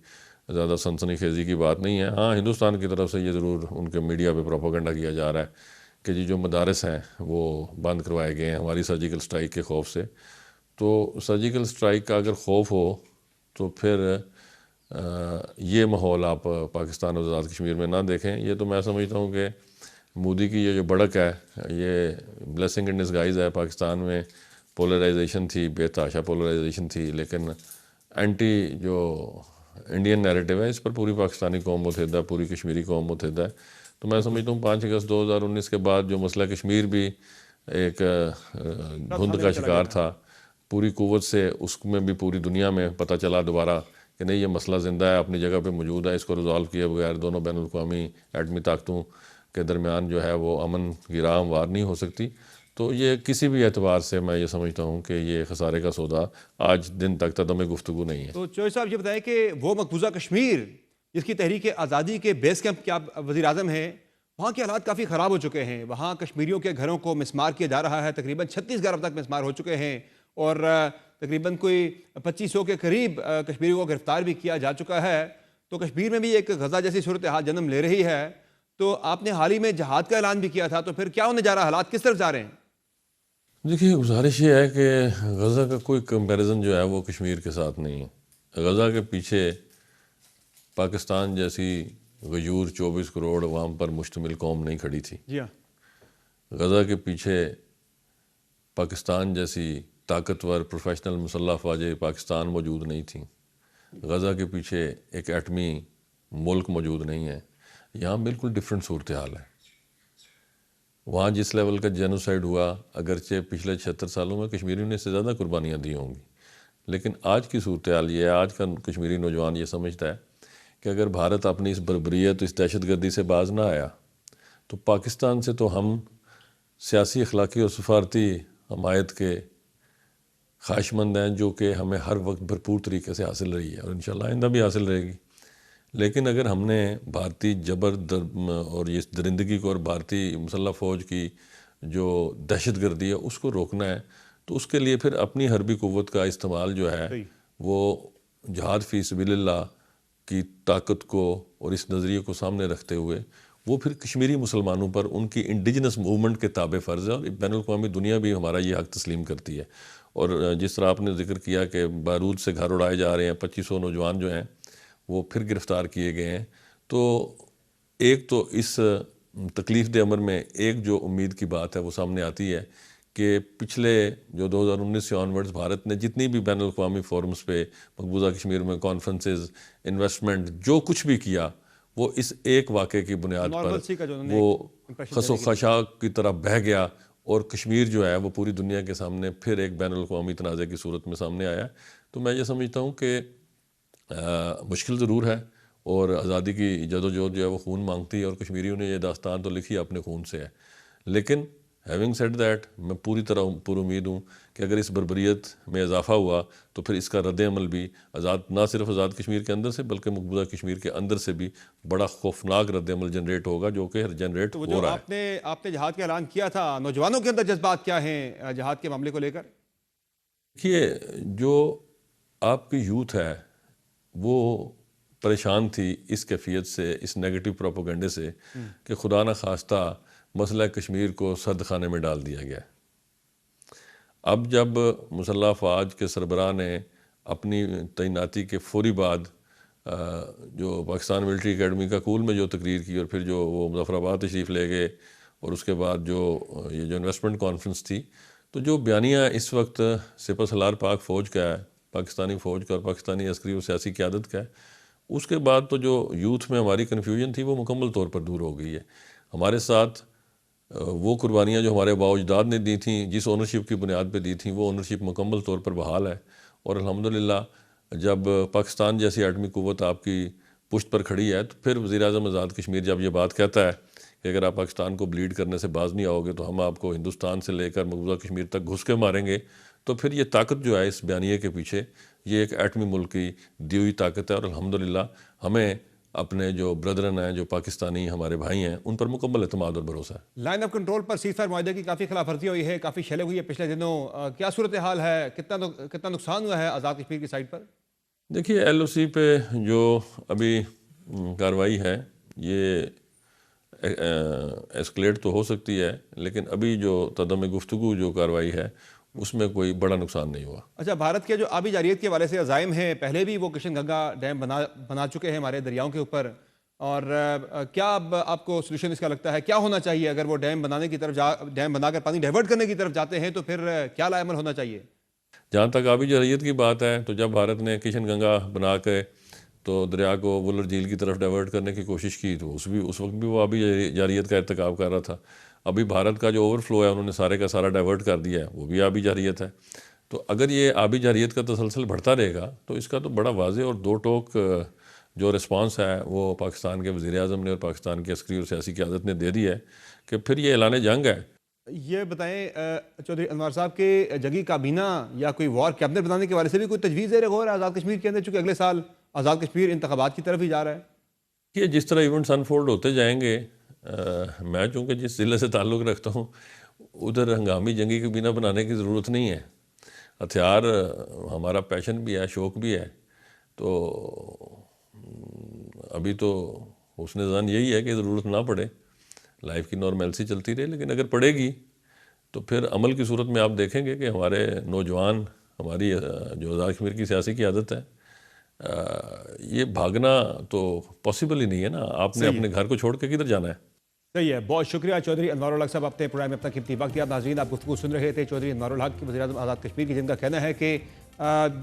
زیادہ سنسنی خیزی کی بات نہیں ہے. ہاں، ہندوستان کی طرف سے یہ ضرور ان کے میڈیا پہ پروپیگنڈا کیا جا رہا ہے کہ جی جو مدارس ہیں وہ بند کروائے گئے ہیں ہماری سرجیکل سٹرائک کے خوف سے. تو سرجیکل سٹرائک کا اگر خوف ہو تو پھر یہ ماحول آپ پاکستان اور آزاد کشمیر میں نہ دیکھیں. یہ تو میں سمجھتا ہوں کہ مودی کی یہ جو بڑک ہے یہ بلیسنگ ان ڈسگائز ہے. پاکستان میں پولرائزیشن تھی، بے تحاشا پولرائزیشن تھی، لیکن اینٹی جو انڈین نیریٹو ہے اس پر پوری پاکستانی قوم متحد ہے، پوری کشمیری قوم متحد ہے. تو میں سمجھتا ہوں 5 اگست 2019 کے بعد جو مسئلہ کشمیر بھی ایک دھند کا شکار تھا، پوری قوت سے اس میں بھی پوری دنیا میں پتہ چلا دوبارہ کہ نہیں، یہ مسئلہ زندہ ہے، اپنی جگہ پہ موجود ہے. اس کو ریزالو کیے بغیر دونوں بین الاقوامی ایٹمی طاقتوں کے درمیان جو ہے وہ امن کی راہ ہموار نہیں ہو سکتی. تو یہ کسی بھی اعتبار سے میں یہ سمجھتا ہوں کہ یہ خسارے کا سودا آج دن تک تدم گفتگو نہیں ہے. تو چوہے صاحب یہ بتائیں کہ وہ مقبوضہ کشمیر جس کی تحریک آزادی کے بیس کیمپ کے آپ وزیر اعظم ہیں، وہاں کے حالات کافی خراب ہو چکے ہیں. وہاں کشمیریوں کے گھروں کو مسمار کیا جا رہا ہے، تقریباً 36 گھر اب تک مسمار ہو چکے ہیں، اور تقریباً کوئی 2500 کے قریب کشمیریوں کو گرفتار بھی کیا جا چکا ہے. تو کشمیر میں بھی ایک غزہ جیسی صورتحال جنم لے رہی ہے. تو آپ نے حال ہی میں جہاد کا اعلان بھی کیا تھا، تو پھر کیا ہونے جا رہا ہے؟ حالات کس طرف جا رہے ہیں؟ دیکھیے، گزارش یہ ہے کہ غزہ کا کوئی کمپیریزن جو ہے وہ کشمیر کے ساتھ نہیں ہے. غزہ کے پیچھے پاکستان جیسی غیور 24 کروڑ عوام پر مشتمل قوم نہیں کھڑی تھی. جی ہاں. غزہ کے پیچھے پاکستان جیسی طاقتور پروفیشنل مسلح فوجیں پاکستان موجود نہیں تھیں. غزہ کے پیچھے ایک ایٹمی ملک موجود نہیں ہے. یہاں بالکل ڈیفرنٹ صورتحال ہے. وہاں جس لیول کا جینوسائیڈ ہوا، اگرچہ پچھلے 76 سالوں میں کشمیریوں نے اس سے زیادہ قربانیاں دی ہوں گی، لیکن آج کی صورتحال یہ ہے، آج کا کشمیری نوجوان یہ سمجھتا ہے کہ اگر بھارت اپنی اس بربریت، اس دہشت گردی سے باز نہ آیا تو پاکستان سے تو ہم سیاسی، اخلاقی اور سفارتی حمایت کے خواہش مند ہیں، جو کہ ہمیں ہر وقت بھرپور طریقے سے حاصل رہی ہے اور انشاءاللہ آئندہ بھی حاصل رہے گی. لیکن اگر ہم نے بھارتی جبر اور یہ درندگی کو اور بھارتی مسلح فوج کی جو دہشت گردی ہے اس کو روکنا ہے تو اس کے لیے پھر اپنی حربی قوت کا استعمال جو ہے وہ جہاد فی سبیل اللہ کی طاقت کو اور اس نظریے کو سامنے رکھتے ہوئے وہ پھر کشمیری مسلمانوں پر ان کی انڈیجنس موومنٹ کے تابع فرض ہے. اور بین الاقوامی دنیا بھی ہمارا یہ حق تسلیم کرتی ہے. اور جس طرح آپ نے ذکر کیا کہ بارود سے گھر اڑائے جا رہے ہیں، 2500 نوجوان جو ہیں وہ پھر گرفتار کیے گئے ہیں. تو ایک تو اس تکلیف دہ امر میں ایک جو امید کی بات ہے وہ سامنے آتی ہے کہ پچھلے جو 2019 سے آنورڈز بھارت نے جتنی بھی بین الاقوامی فورمز پہ مقبوضہ کشمیر میں کانفرنسز، انویسٹمنٹ، جو کچھ بھی کیا وہ اس ایک واقعے کی بنیاد پر وہ خس و خشاک کی طرح بہہ گیا اور کشمیر جو ہے وہ پوری دنیا کے سامنے پھر ایک بین الاقوامی تنازع کی صورت میں سامنے آیا. تو میں یہ سمجھتا ہوں کہ مشکل ضرور ہے اور آزادی کی جدوجہد جو ہے وہ خون مانگتی ہے اور کشمیریوں نے یہ داستان تو لکھی اپنے خون سے ہے، لیکن ہیونگ سیڈ دیٹ میں پوری طرح پر امید ہوں کہ اگر اس بربریت میں اضافہ ہوا تو پھر اس کا رد عمل بھی نہ صرف آزاد کشمیر کے اندر سے بلکہ مقبوضہ کشمیر کے اندر سے بھی بڑا خوفناک رد عمل جنریٹ ہوگا، جو کہ جنریٹ ہو رہا ہے۔ آپ نے جہاد کا اعلان کیا تھا، نوجوانوں کے اندر جذبات کیا ہیں جہاد کے معاملے کو لے کر؟ دیکھیے، جو آپ کی یوتھ ہے وہ پریشان تھی اس کیفیت سے، اس نیگیٹو پروپیگنڈے سے کہ خدا نہ خواستہ مسئلہ کشمیر کو سرد خانے میں ڈال دیا گیا۔ اب جب مسلح افواج کے سربراہ نے اپنی تعیناتی کے فوری بعد جو پاکستان ملٹری اکیڈمی کا کول میں جو تقریر کی اور پھر جو وہ مظفر آباد تشریف لے گئے اور اس کے بعد جو انویسٹمنٹ کانفرنس تھی، تو جو بیانیہ اس وقت سپہ سالار پاک فوج کا ہے، پاکستانی فوج کا اور پاکستانی عسکری و سیاسی قیادت کا ہے، اس کے بعد تو جو یوتھ میں ہماری کنفیوژن تھی وہ مکمل طور پر دور ہو گئی ہے۔ ہمارے ساتھ وہ قربانیاں جو ہمارے آباء و اجداد نے دی تھیں، جس اونرشپ کی بنیاد پہ دی تھیں، وہ اونرشپ مکمل طور پر بحال ہے، اور الحمدللہ جب پاکستان جیسی ایٹمی قوت آپ کی پشت پر کھڑی ہے تو پھر وزیر اعظم آزاد کشمیر جب یہ بات کہتا ہے کہ اگر آپ پاکستان کو بلیڈ کرنے سے باز نہیں آؤ گے تو ہم آپ کو ہندوستان سے لے کر مقبوضہ کشمیر تک گھس کے ماریں گے، تو پھر یہ طاقت جو ہے اس بیانیے کے پیچھے، یہ ایک ایٹمی ملک کی دی ہوئی طاقت ہے، اور الحمدللہ ہمیں اپنے جو بردرن ہیں، جو پاکستانی ہمارے بھائی ہیں، ان پر مکمل اعتماد اور بھروسہ ہے۔ Line of control per cease fire معاہدے کی کافی خلاف ورزی ہوئی ہے، کافی شیلنگ ہوئی ہے پچھلے دنوں، کیا صورتحال ہے؟ کتنا نقصان ہوا ہے آزاد کشمیر کی سائٹ پر؟ دیکھیے، ایل او سی پہ جو ابھی کارروائی ہے یہ ایسکلیٹ تو ہو سکتی ہے، لیکن ابھی جو تدم گفتگو جو کارروائی ہے اس میں کوئی بڑا نقصان نہیں ہوا۔ اچھا، بھارت کے جو آبی جارحیت کے حوالے سے عزائم ہیں، پہلے بھی وہ کشن گنگا ڈیم بنا چکے ہیں ہمارے دریاؤں کے اوپر، اور کیا اب آپ کو سولوشن اس کا لگتا ہے کیا ہونا چاہیے؟ اگر وہ ڈیم بنانے کی طرف ڈیم بنا کر پانی ڈائیورٹ کرنے کی طرف جاتے ہیں تو پھر کیا لاء عمل ہونا چاہیے؟ جہاں تک آبی جارحیت کی بات ہے تو جب بھارت نے کشن گنگا بنا کے تو دریا کو وولر جھیل کی طرف ڈائیورٹ کرنے کی کوشش کی تو اس وقت بھی وہ آبی جارحیت کا ارتکاب کر رہا تھا۔ ابھی بھارت کا جو اوور فلو ہے انہوں نے سارے کا سارا ڈائیورٹ کر دیا ہے، وہ بھی آبی جارحیت ہے۔ تو اگر یہ آبی جارحیت کا تسلسل بڑھتا رہے گا تو اس کا تو بڑا واضح اور دو ٹوک جو رسپانس ہے وہ پاکستان کے وزیر اعظم نے اور پاکستان کی عسکری اور سیاسی قیادت نے دے دی ہے کہ پھر یہ اعلان جنگ ہے۔ یہ بتائیں چودھری انوار صاحب کے جنگی کابینہ یا کوئی وار کیبنٹ بنانے کے حوالے سے بھی کوئی تجویز زیر غور ہے آزاد کشمیر کے اندر، چونکہ اگلے سال آزاد کشمیر انتخابات کی طرف ہی جا رہا ہے؟ یہ جس طرح ایونٹس انفولڈ ہوتے جائیں گے، میں چونکہ جس ضلع سے تعلق رکھتا ہوں ادھر ہنگامی جنگی کابینہ بنانے کی ضرورت نہیں ہے۔ ہتھیار ہمارا پیشن بھی ہے، شوق بھی ہے، تو ابھی تو حسن ظن یہی ہے کہ ضرورت نہ پڑے، لائف کی نارملسی چلتی رہے، لیکن اگر پڑے گی تو پھر عمل کی صورت میں آپ دیکھیں گے کہ ہمارے نوجوان، ہماری جو آزاد کشمیر کی سیاسی قیادت ہے، یہ بھاگنا تو پاسبل ہی نہیں ہے نا۔ آپ نے اپنے گھر کو چھوڑ کے کدھر جانا ہے؟ صحیح ہے، بہت شکریہ چودھری انوار الحق صاحب، اپنے پروگرام میں اپنا قیمتی وقت دیا۔ ناظرین، آپ گفتگو سن رہے تھے چودھری انوار الحق وزیر اعظم آزاد کشمیر کی، جن کا کہنا ہے کہ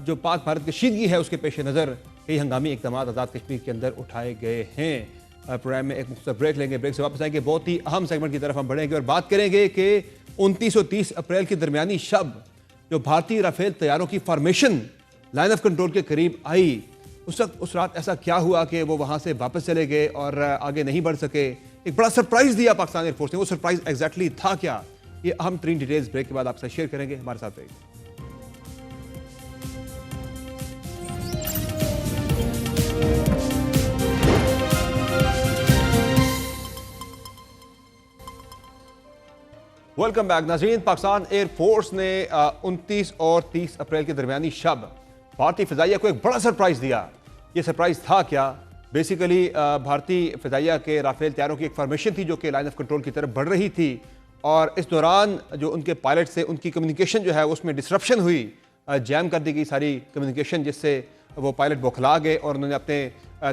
جو پاک بھارت کشیدگی ہے اس کے پیش نظر کئی ہنگامی اقدامات آزاد کشمیر کے اندر اٹھائے گئے ہیں۔ پروگرام میں ایک مختصر بریک لیں گے، بریک سے واپس آئیں گے، بہت ہی اہم سیگمنٹ کی طرف ہم بڑھیں گے اور بات کریں گے کہ 29 اور 30 اپریل کی درمیانی شب جو بھارتی رافیل طیاروں کی فارمیشن لائن آف کنٹرول کے قریب آئی، اس رات ایسا کیا ہوا کہ وہ وہاں سے واپس چلے گئے اور آگے نہیں بڑھ سکے؟ ایک بڑا سرپرائز دیا پاکستان ایئر فورس نے، وہ سرپرائز ایگزیکٹلی تھا کیا؟ یہ اہم ترین ڈیٹیلز بریک کے بعد آپ سے شیئر کریں گے، ہمارے ساتھ رہیے۔ ویلکم بیک ناظرین، پاکستان ایئر فورس نے 29 اور 30 اپریل کی درمیانی شب بھارتی فضائیہ کو ایک بڑا سرپرائز دیا۔ یہ سرپرائز تھا کیا؟ بیسیکلی بھارتی فضائیہ کے رافیل طیاروں کی ایک فارمیشن تھی جو کہ لائن آف کنٹرول کی طرف بڑھ رہی تھی، اور اس دوران جو ان کے پائلٹ سے ان کی کمیونیکیشن جو ہے اس میں ڈسرپشن ہوئی، جیم کر دی گئی ساری کمیونیکیشن، جس سے وہ پائلٹ بوکھلا گئے اور انہوں نے اپنے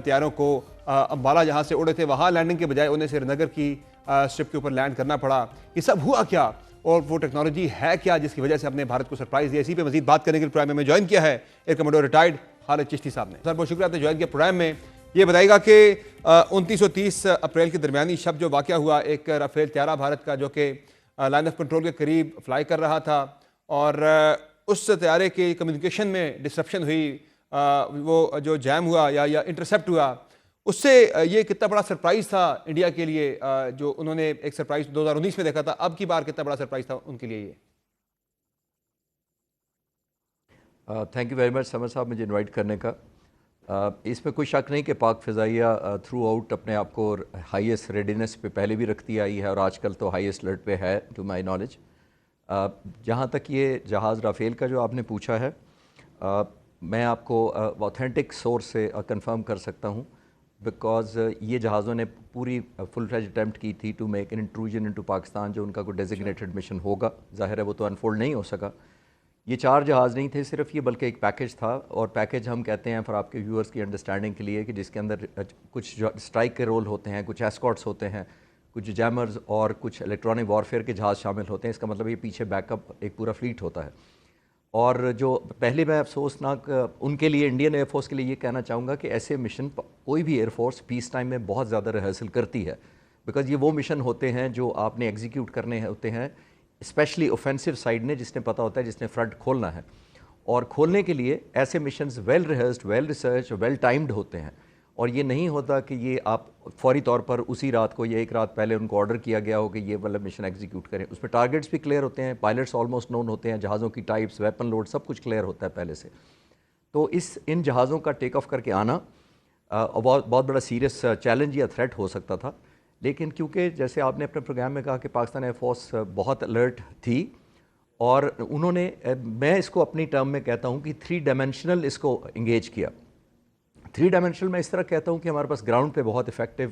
طیاروں کو امبالہ جہاں سے اڑے تھے وہاں لینڈنگ کے بجائے انہیں سری نگر کی اسٹرپ کے اوپر لینڈ کرنا پڑا۔ یہ سب ہوا کیا اور وہ ٹیکنالوجی ہے کیا جس کی وجہ سے اپنے بھارت کو سرپرائز دیا؟ اسی پہ مزید بات کرنے کے لیے پروگرام میں جوائن کیا ہے ایئر کمانڈر ریٹائرڈ خالد چشتی صاحب نے۔ سر بہت شکریہ آپ نے جوائن کیا پروگرام میں۔ یہ بتائیے گا کہ 29 اور 30 اپریل کی درمیانی شب جو واقعہ ہوا، ایک رافیل طیارہ بھارت کا جو کہ لائن آف کنٹرول کے قریب فلائی کر رہا تھا اور اس طیارے کی کمیونیکیشن میں ڈسرپشن ہوئی، وہ جو جیم ہوا یا انٹرسیپٹ ہوا، اس سے یہ کتنا بڑا سرپرائز تھا انڈیا کے لیے جو انہوں نے ایک سرپرائز 2019 میں دیکھا تھا، اب کی بار کتنا بڑا سرپرائز تھا ان کے لیے یہ؟ تھینک یو ویری مچ سمر صاحب مجھے انوائٹ کرنے کا. اس میں کوئی شک نہیں کہ پاک فضائیہ تھرو آؤٹ اپنے آپ کو ہائیسٹ ریڈینس پہ پہلے بھی رکھتی آئی ہے اور آج کل تو ہائیسٹ الرٹ پہ ہے ٹو مائی نالج. جہاں تک یہ جہاز رافیل کا جو آپ نے پوچھا ہے، میں آپ کو اوتھینٹک سورس سے کنفرم کر سکتا ہوں، بیکاز یہ جہازوں نے پوری فل فلیج اٹیمپٹ کی تھی to make an intrusion into Pakistan, جو ان کا کوئی ڈیزگنیٹڈ مشن ہوگا. ظاہر ہے وہ تو انفولڈ نہیں ہو سکا. یہ 4 جہاز نہیں تھے صرف یہ، بلکہ ایک پیکج تھا. اور پیکج ہم کہتے ہیں فار آپ کے ویورز کی انڈرسٹینڈنگ کے لیے کہ جس کے اندر کچھ اسٹرائک کے رول ہوتے ہیں، کچھ ایسکارٹس ہوتے ہیں، کچھ جیمرز اور کچھ الیکٹرانک وارفیئر کے جہاز شامل ہوتے ہیں. اس کا مطلب یہ پیچھے بیک اپ ایک پورا فلیٹ ہوتا ہے. اور جو پہلے میں افسوسناک ان کے لیے انڈین ایئر فورس کے لیے یہ کہنا چاہوں گا کہ ایسے مشن کوئی بھی ایئر فورس پیس ٹائم میں بہت زیادہ ریہرسل کرتی ہے، بیکاز یہ وہ مشن ہوتے ہیں جو آپ نے ایگزیکیوٹ کرنے ہوتے ہیں، اسپیشلی اوفینسو سائڈ نے، جس نے پتہ ہوتا ہے جس نے فرنٹ کھولنا ہے. اور کھولنے کے لیے ایسے missions well rehearsed, well research, well timed ہوتے ہیں. اور یہ نہیں ہوتا کہ یہ آپ فوری طور پر اسی رات کو یا ایک رات پہلے ان کو آرڈر کیا گیا ہو کہ یہ والا مشن ایگزیکیوٹ کریں. اس میں ٹارگیٹس بھی کلیئر ہوتے ہیں، پائلٹس آلموسٹ نون ہوتے ہیں، جہازوں کی ٹائپس، ویپن لوڈ سب کچھ کلیئر ہوتا ہے پہلے سے. تو ان جہازوں کا ٹیک آف کر کے آنا بہت بڑا سیریس چیلنج یا تھریٹ ہو سکتا تھا. لیکن کیونکہ جیسے آپ نے اپنے پروگرام میں کہا کہ پاکستان ایئر فورس بہت الرٹ تھی، اور انہوں نے، میں اس کو اپنی ٹرم میں کہتا ہوں کہ 3 ڈائمینشنل اس کو انگیج کیا. 3 ڈائمینشنل میں اس طرح کہتا ہوں کہ ہمارے پاس گراؤنڈ پہ بہت effective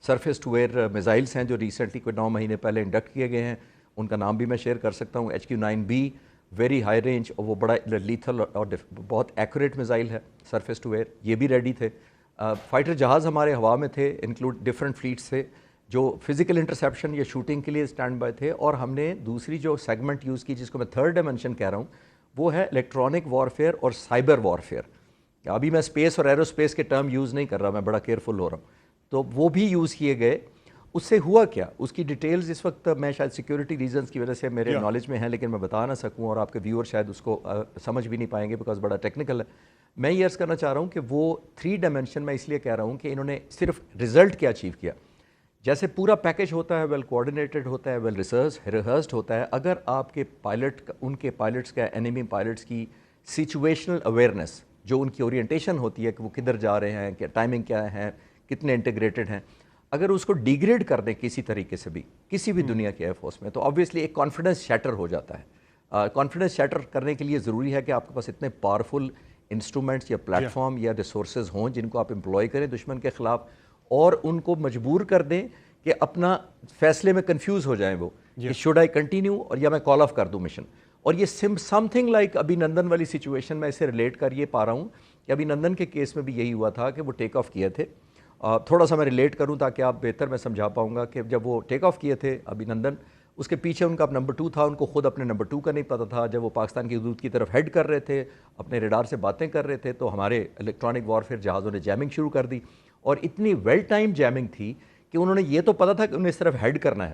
surface to air missiles ہیں جو ریسنٹلی کوئی 9 مہینے پہلے انڈکٹ کیے گئے ہیں. ان کا نام بھی میں شیئر کر سکتا ہوں. HQ-9B ویری ہائی رینج، اور وہ بڑا لیتھل اور بہت ایکوریٹ میزائل ہے سرفیس ٹو ایئر. یہ بھی ریڈی تھے. فائٹر جہاز ہمارے ہوا میں تھے، انکلوڈ ڈفرینٹ فلیٹس تھے جو فزیکل انٹرسیپشن یا شوٹنگ کے لیے اسٹینڈ بائی تھے. اور ہم نے دوسری جو سیگمنٹ یوز کی، جس کو میں 3rd ڈائمینشن کہہ رہا ہوں، وہ ہے الیکٹرانک وارفیئر اور سائبر وارفیئر. ابھی میں اسپیس اور ایرو اسپیس کے ٹرم یوز نہیں کر رہا، میں بڑا کیئرفل ہو رہا ہوں. تو وہ بھی یوز کیے گئے. اس سے ہوا کیا، اس کی ڈیٹیلز اس وقت میں شاید سیکیورٹی ریزنس کی وجہ سے میرے نالج میں ہیں، لیکن میں بتا نہ سکوں اور آپ کے ویور شاید اس کو سمجھ بھی نہیں پائیں گے بیکاز بڑا ٹیکنیکل ہے. میں یہ عرض کرنا چاہ رہا ہوں کہ وہ 3 ڈائمینشن میں اس لیے کہہ رہا ہوں کہ انہوں نے صرف رزلٹ کیا اچیو کیا. جیسے پورا پیکج ہوتا ہے، ویل کوآرڈینیٹڈ ہوتا ہے، ویل ریہرسڈ ہوتا ہے. اگر آپ کے پائلٹ، ان کے پائلٹس کا، انیمی پائلٹس کی سچویشنل اویئرنیس، جو ان کی اورینٹیشن ہوتی ہے کہ وہ کدھر جا رہے ہیں، کہ ٹائمنگ کیا ہے، کتنے انٹیگریٹڈ ہیں، اگر اس کو ڈیگریڈ کر دیں کسی طریقے سے بھی کسی بھی دنیا کے ایئر فورس میں، تو آبویسلی ایک کانفیڈنس شیٹر ہو جاتا ہے. کانفیڈنس شیٹر کرنے کے لیے ضروری ہے کہ آپ کے پاس اتنے پاورفل انسٹرومنٹس یا پلیٹ فارم یا ریسورسز ہوں جن کو آپ امپلوائے کریں دشمن کے خلاف، اور ان کو مجبور کر دیں کہ اپنا فیصلے میں کنفیوز ہو جائیں وہ کہ شوڈ آئی کنٹینیو اور یا میں کال آف کر دوں مشن. اور یہ سم تھنگ لائک ابھی نندن والی سچویشن میں اسے ریلیٹ کر یہ پا رہا ہوں کہ ابھی نندن کے کیس میں بھی یہی ہوا تھا کہ وہ ٹیک آف کیے تھے. تھوڑا سا میں ریلیٹ کروں تاکہ آپ بہتر میں سمجھا پاؤں گا کہ جب وہ ٹیک آف کیے تھے ابھی نندن، اس کے پیچھے ان کا نمبر 2 تھا. ان کو خود اپنے نمبر 2 کا نہیں پتہ تھا. جب وہ پاکستان کی حدود کی طرف ہیڈ کر رہے تھے، اپنے ریڈار سے باتیں کر رہے تھے، تو ہمارے الیکٹرانک وارفیئر جہازوں نے جیمنگ شروع کر دی. اور اتنی ویل ٹائم جیمنگ تھی کہ انہوں نے یہ تو پتہ تھا کہ انہیں اس طرف ہیڈ کرنا ہے،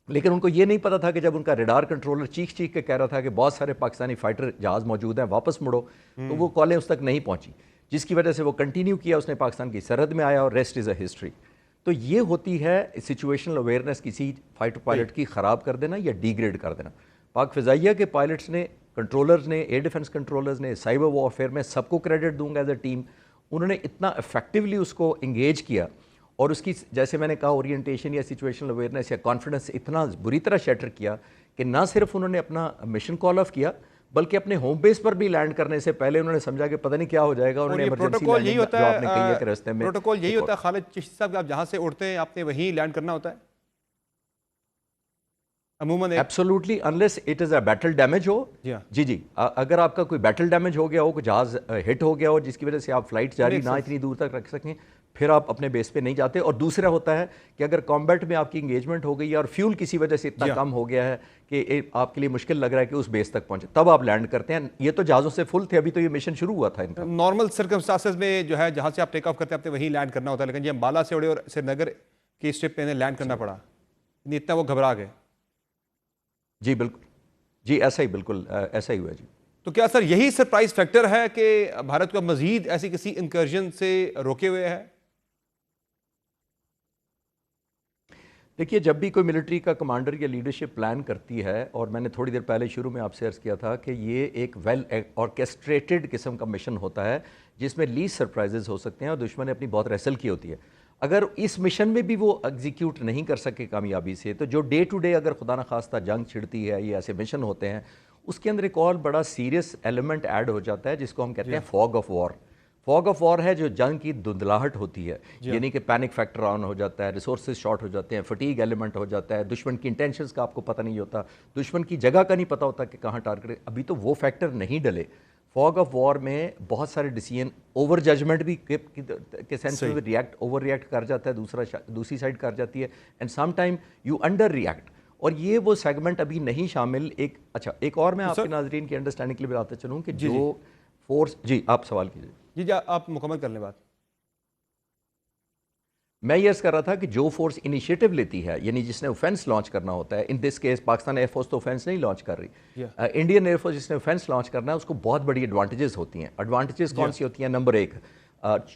لیکن ان کو یہ نہیں پتہ تھا کہ جب ان کا ریڈار کنٹرولر چیخ کے کہہ رہا تھا کہ بہت سارے پاکستانی فائٹر جہاز موجود ہیں، واپس مڑو، تو وہ کالیں اس تک نہیں پہنچی، جس کی وجہ سے وہ کنٹینیو کیا. اس نے پاکستان کی سرحد میں آیا اور ریسٹ از اے ہسٹری. تو یہ ہوتی ہے سچویشنل اویئرنیس کسی فائٹر پائلٹ کی خراب کر دینا یا ڈیگریڈ کر دینا. پاک فضائیہ کے پائلٹس نے، کنٹرولرز نے، ایئر ڈیفنس کنٹرولرز نے، سائبر وارفیئر میں سب کو کریڈٹ دوں گا ایز اے ٹیم. انہوں نے اتنا افیکٹولی اس کو انگیج کیا اور اس کی، جیسے میں نے کہا، اورینٹیشن یا سچویشنل اویئرنیس یا کانفیڈنس اتنا بری طرح شیٹر کیا کہ نہ صرف انہوں نے اپنا مشن کال آف کیا بلکہ اپنے ہوم بیس پر بھی لینڈ کرنے سے پہلے انہوں نے سمجھا کہ پتہ نہیں کیا ہو جائے گا. انہوں نے پروٹوکول یہی ہوتا ہے، میں پروٹوکول یہی ہوتا ہے خالد چشتی صاحب کہ آپ جہاں سے اڑتے ہیں آپ نے وہیں لینڈ کرنا ہوتا ہے عموماً. Absolutely unless it is a battle damage ہو. جی اگر آپ کا کوئی بیٹل ڈیمیج ہو گیا ہو، کوئی جہاز ہٹ ہو گیا ہو جس کی وجہ سے آپ فلائٹ جاری نہ اتنی دور تک رکھ سکیں، پھر آپ اپنے بیس پہ نہیں جاتے. اور دوسرا ہوتا ہے کہ اگر کامبیٹ میں آپ کی انگیجمنٹ ہو گئی ہے اور فیول کسی وجہ سے اتنا کم ہو گیا ہے کہ آپ کے لیے مشکل لگ رہا ہے کہ اس بیس تک پہنچے، تب آپ لینڈ کرتے ہیں. یہ تو جہازوں سے فل تھے، ابھی تو یہ مشن شروع ہوا تھا ان کا. نارمل سرکمسٹانسز میں جو ہے جہاں سے آپ ٹیک آف کرتے ہیں آپ نے وہیں لینڈ کرنا ہوتا ہے، لیکن یہ امبالہ سے اڑے اور سری نگر کی اسٹرپ پہ انہیں لینڈ کرنا پڑا، اتنا وہ گھبرا گئے. جی بالکل، جی ایسا ہی، بالکل ایسا ہی ہوا. جی تو کیا سر یہی سرپرائز فیکٹر ہے کہ بھارت کو مزید ایسی کسی انکرجن سے روکے ہوئے ہے؟ دیکھیے جب بھی کوئی ملٹری کا کمانڈر یا لیڈرشپ پلان کرتی ہے، اور میں نے تھوڑی دیر پہلے شروع میں آپ سے عرض کیا تھا کہ یہ ایک ویل آرکیسٹریٹڈ قسم کا مشن ہوتا ہے جس میں لیسٹ سرپرائزز ہو سکتے ہیں اور دشمن نے اپنی بہت ریسل کی ہوتی ہے. اگر اس مشن میں بھی وہ ایگزیکیوٹ نہیں کر سکے کامیابی سے، تو جو ڈے ٹو ڈے اگر خدا نخواستہ جنگ چھڑتی ہے، یہ ایسے مشن ہوتے ہیں، اس کے اندر ایک اور بڑا سیریس ایلیمنٹ ایڈ ہو جاتا ہے جس کو ہم کہتے ہیں fog of war. Fog of war ہے جو جنگ کی دھندلاہٹ ہوتی ہے، یعنی کہ پینک فیکٹر آن ہو جاتا ہے، ریسورسز شارٹ ہو جاتے ہیں، فٹیگ ایلیمنٹ ہو جاتا ہے، دشمن کی انٹینشنز کا آپ کو پتہ نہیں ہوتا، دشمن کی جگہ کا نہیں پتہ ہوتا کہ کہاں ٹارگیٹ. ابھی تو وہ فیکٹر نہیں ڈلے. فوگ آف وار میں بہت سارے ڈیسیژن اوور ججمنٹ بھی کے سینس میں اوور ریئیکٹ کر جاتا ہے، دوسری سائڈ کر جاتی ہے، and some time you under react. اور یہ وہ سیگمنٹ ابھی نہیں شامل. ایک اور میں آپ کے ناظرین کی انڈرسٹینڈنگ کے لیے بتاتا چلوں کہ جو فورس. جی آپ سوال کیجیے. جی آپ مکمل کر لیں بات. میں یہ عرض کر رہا تھا کہ جو فورس انیشیٹو لیتی ہے، یعنی جس نے اوفینس لانچ کرنا ہوتا ہے، in this case Pakistan air force تو اوفینس نہیں لانچ کر رہی، انڈین ایئر فورس جس نے اوفینس لانچ کرنا ہے اس کو بہت بڑی ایڈوانٹیجز ہوتی ہیں. ایڈوانٹیجز کون سی ہوتی ہیں؟ نمبر 1،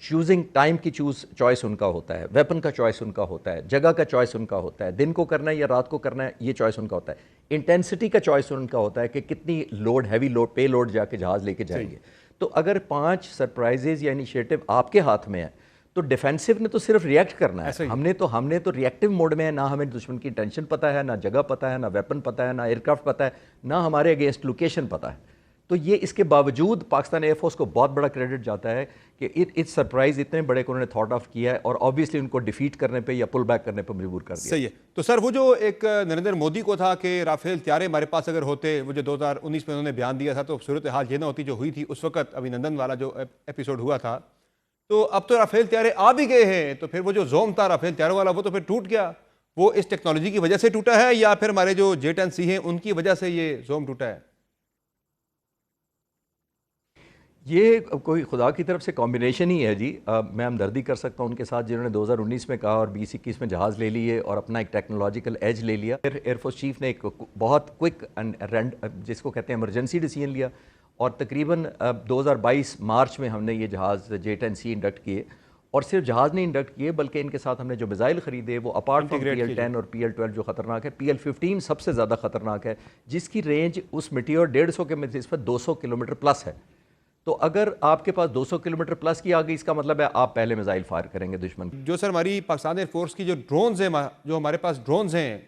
چوزنگ ٹائم کی چوائس ان کا ہوتا ہے، ویپن کا چوائس ان کا ہوتا ہے، جگہ کا چوائس ان کا ہوتا ہے، دن کو کرنا ہے یا رات کو کرنا ہے یہ چوائس ان کا ہوتا ہے، انٹینسٹی کا چوائس ان کا ہوتا ہے کہ کتنی لوڈ، ہیوی لوڈ، پے لوڈ جا کے جہاز لے کے جائیں گے. تو اگر 5 سرپرائزز یا انیشیٹو آپ کے ہاتھ میں ہیں تو ڈیفینسو نے تو صرف ریئیکٹ کرنا ہے. ہم نے تو ریئیکٹیو موڈ میں ہے، نہ ہمیں دشمن کی ٹینشن پتہ ہے، نہ جگہ پتہ ہے، نہ ویپن پتہ ہے، نہ ایئر کرافٹ پتہ ہے، نہ ہمارے اگینسٹ لوکیشن پتہ ہے. تو یہ اس کے باوجود پاکستان ایئر فورس کو بہت بڑا کریڈٹ جاتا ہے کہ اس سرپرائز اتنے بڑے کو انہوں نے تھاٹ آف کیا ہے اور آبویسلی ان کو ڈیفیٹ کرنے پہ یا پل بیک کرنے پہ مجبور کر دیا. صحیح ہے. تو سر وہ جو ایک نریندر مودی کو تھا کہ رافیل طیارے ہمارے پاس اگر ہوتے، وہ جو 2019 میں انہوں نے بیان دیا تھا، تو صورتحال یہ نہ ہوتی جو ہوئی تھی اس وقت. ابھی نندن والا جو ایپیسوڈ ہوا تھا، تو اب تو رافیل طیارے آ بھی گئے ہیں، تو پھر وہ جو زوم تھا رافیل طیاروں والا وہ تو پھر ٹوٹ گیا. وہ اس ٹیکنالوجی کی وجہ سے ٹوٹا ہے یا پھر ہمارے جو J-10C ہیں ان کی وجہ سے یہ زوم ٹوٹا ہے؟ یہ کوئی خدا کی طرف سے کمبینیشن ہی ہے جی. میں ہمدردی کر سکتا ہوں ان کے ساتھ جنہوں نے 2019 میں کہا اور 2021 میں جہاز لے لیے اور اپنا ایک ٹیکنالوجیکل ایج لے لیا. ایئر فورس چیف نے ایک بہت کوئک جس کو کہتے ہیں ایمرجنسی ڈیسیژن لیا اور تقریباً 2022 مارچ میں ہم نے یہ جہاز J-10C انڈکٹ کیے. اور صرف جہاز نہیں انڈکٹ کیے بلکہ ان کے ساتھ ہم نے جو میزائل خریدے وہ اپارٹ فرام PL-10 اور PL-12 جو خطرناک ہے، PL-15 سب سے زیادہ خطرناک ہے جس کی رینج اس میٹیور 150 کے نسبت 200 کلومیٹر پلس ہے. تو اگر آپ کے پاس 200 کلومیٹر پلس کی آ گئی، اس کا مطلب ہے آپ پہلے میزائل فائر کریں گے دشمن کی. جو سر ہماری پاکستان ایئر فورس کی جو ڈرونز ہیں، جو ہمارے پاس ڈرونز ہیں،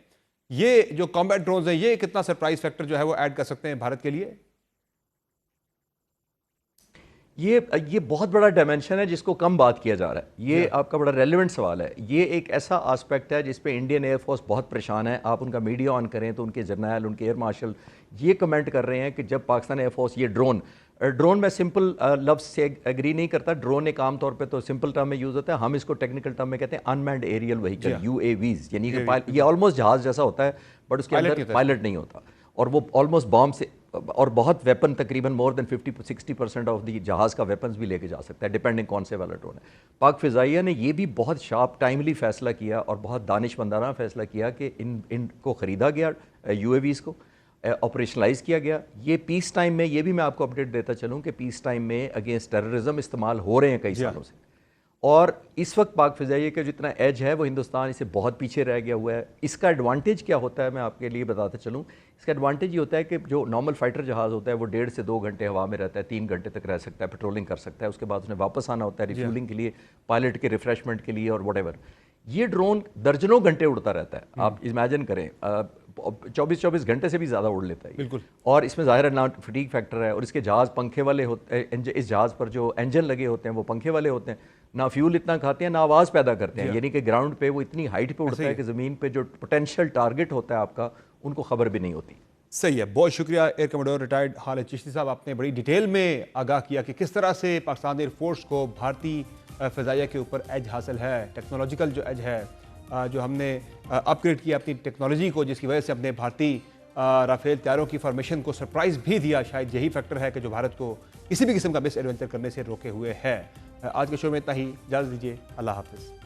یہ جو کمبیٹ ڈرونز ہیں، یہ کتنا سرپرائز فیکٹر جو ہے وہ ایڈ کر سکتے ہیں بھارت کے لیے؟ یہ بہت بڑا ڈائمنشن ہے جس کو کم بات کیا جا رہا ہے. یہ آپ کا بڑا ریلیونٹ سوال ہے. یہ ایک ایسا آسپیکٹ ہے جس پہ انڈین ایئر فورس بہت پریشان ہے. آپ ان کا میڈیا آن کریں تو ان کے جرنیل، ان کے ایئر مارشل یہ کمنٹ کر رہے ہیں کہ جب پاکستان ایئر فورس یہ ڈرون میں سمپل لفظ سے ایگری نہیں کرتا. ڈرون ایک عام طور پہ تو سمپل ٹرم میں یوز ہوتا ہے، ہم اس کو ٹیکنیکل ٹرم میں کہتے ہیں انمینڈ ایریل وہیکل، UAVs، یعنی کہ یہ آلموسٹ جہاز جیسا ہوتا ہے بٹ اس کے اندر پائلٹ نہیں ہوتا اور وہ آلموسٹ بام سے اور بہت ویپن تقریباً مور دین 50-60% آف دی جہاز کا ویپنز بھی لے کے جا سکتا ہے ڈیپینڈنگ کون سے والا ڈرون ہے. پاک فضائیہ نے یہ بھی بہت شارپ ٹائملی فیصلہ کیا اور بہت دانش مندانہ فیصلہ کیا کہ ان کو خریدا گیا، UAVs کو آپریشنلائز کیا گیا. یہ پیس ٹائم میں، یہ بھی میں آپ کو اپڈیٹ دیتا چلوں کہ پیس ٹائم میں اگینسٹ ٹیررزم استعمال ہو رہے ہیں کئی سالوں سے. اور اس وقت پاک فضائیہ کا جتنا ایج ہے وہ ہندوستان اسے بہت پیچھے رہ گیا ہوا ہے. اس کا ایڈوانٹیج کیا ہوتا ہے میں آپ کے لیے بتاتا چلوں. اس کا ایڈوانٹیج یہ ہوتا ہے کہ جو نارمل فائٹر جہاز ہوتا ہے وہ 1.5 سے 2 گھنٹے ہوا میں رہتا ہے، 3 گھنٹے تک رہ سکتا ہے، پیٹرولنگ کر سکتا ہے، اس کے بعد اس نے واپس آنا ہوتا ہے ریفیولنگ کے لیے، پائلٹ کے ریفریشمنٹ کے لیے اور واٹ ایور. یہ ڈرون درجنوں گھنٹے اڑتا رہتا ہے. آپ امیجن کریں 24 گھنٹے سے بھی زیادہ اڑ لیتا ہے بالکل. اور اس میں ظاہر ہے نہ فٹیگ فیکٹر ہے اور اس کے جہاز پنکھے والے ہوتے ہیں. اس جہاز پر جو انجن لگے ہوتے ہیں وہ پنکھے والے ہوتے ہیں، نہ فیول اتنا کھاتے ہیں نہ آواز پیدا کرتے ہیں. یعنی کہ گراؤنڈ پہ وہ اتنی ہائٹ پہ اڑتا ہے کہ زمین پہ جو پوٹینشیل ٹارگٹ ہوتا ہے آپ کا ان کو خبر بھی نہیں ہوتی. صحیح ہے. بہت شکریہ ایئر کمانڈر ریٹائرڈ خالد چشتی صاحب. آپ نے بڑی ڈیٹیل میں آگاہ کیا کہ کس طرح سے پاکستان ایئر فورس کو بھارتی فضائیہ کے اوپر ایج حاصل ہے، ٹیکنالوجیکل جو ایج ہے، جو ہم نے اپ گریڈ کیا اپنی ٹیکنالوجی کو، جس کی وجہ سے اپنے بھارتی رافیل طیاروں کی فارمیشن کو سرپرائز بھی دیا. شاید یہی فیکٹر ہے کہ جو بھارت کو کسی بھی قسم کا مس ایڈونچر کرنے سے روکے ہوئے ہے. آج کے شو میں اتنا ہی. اجازت دیجیے. اللہ حافظ.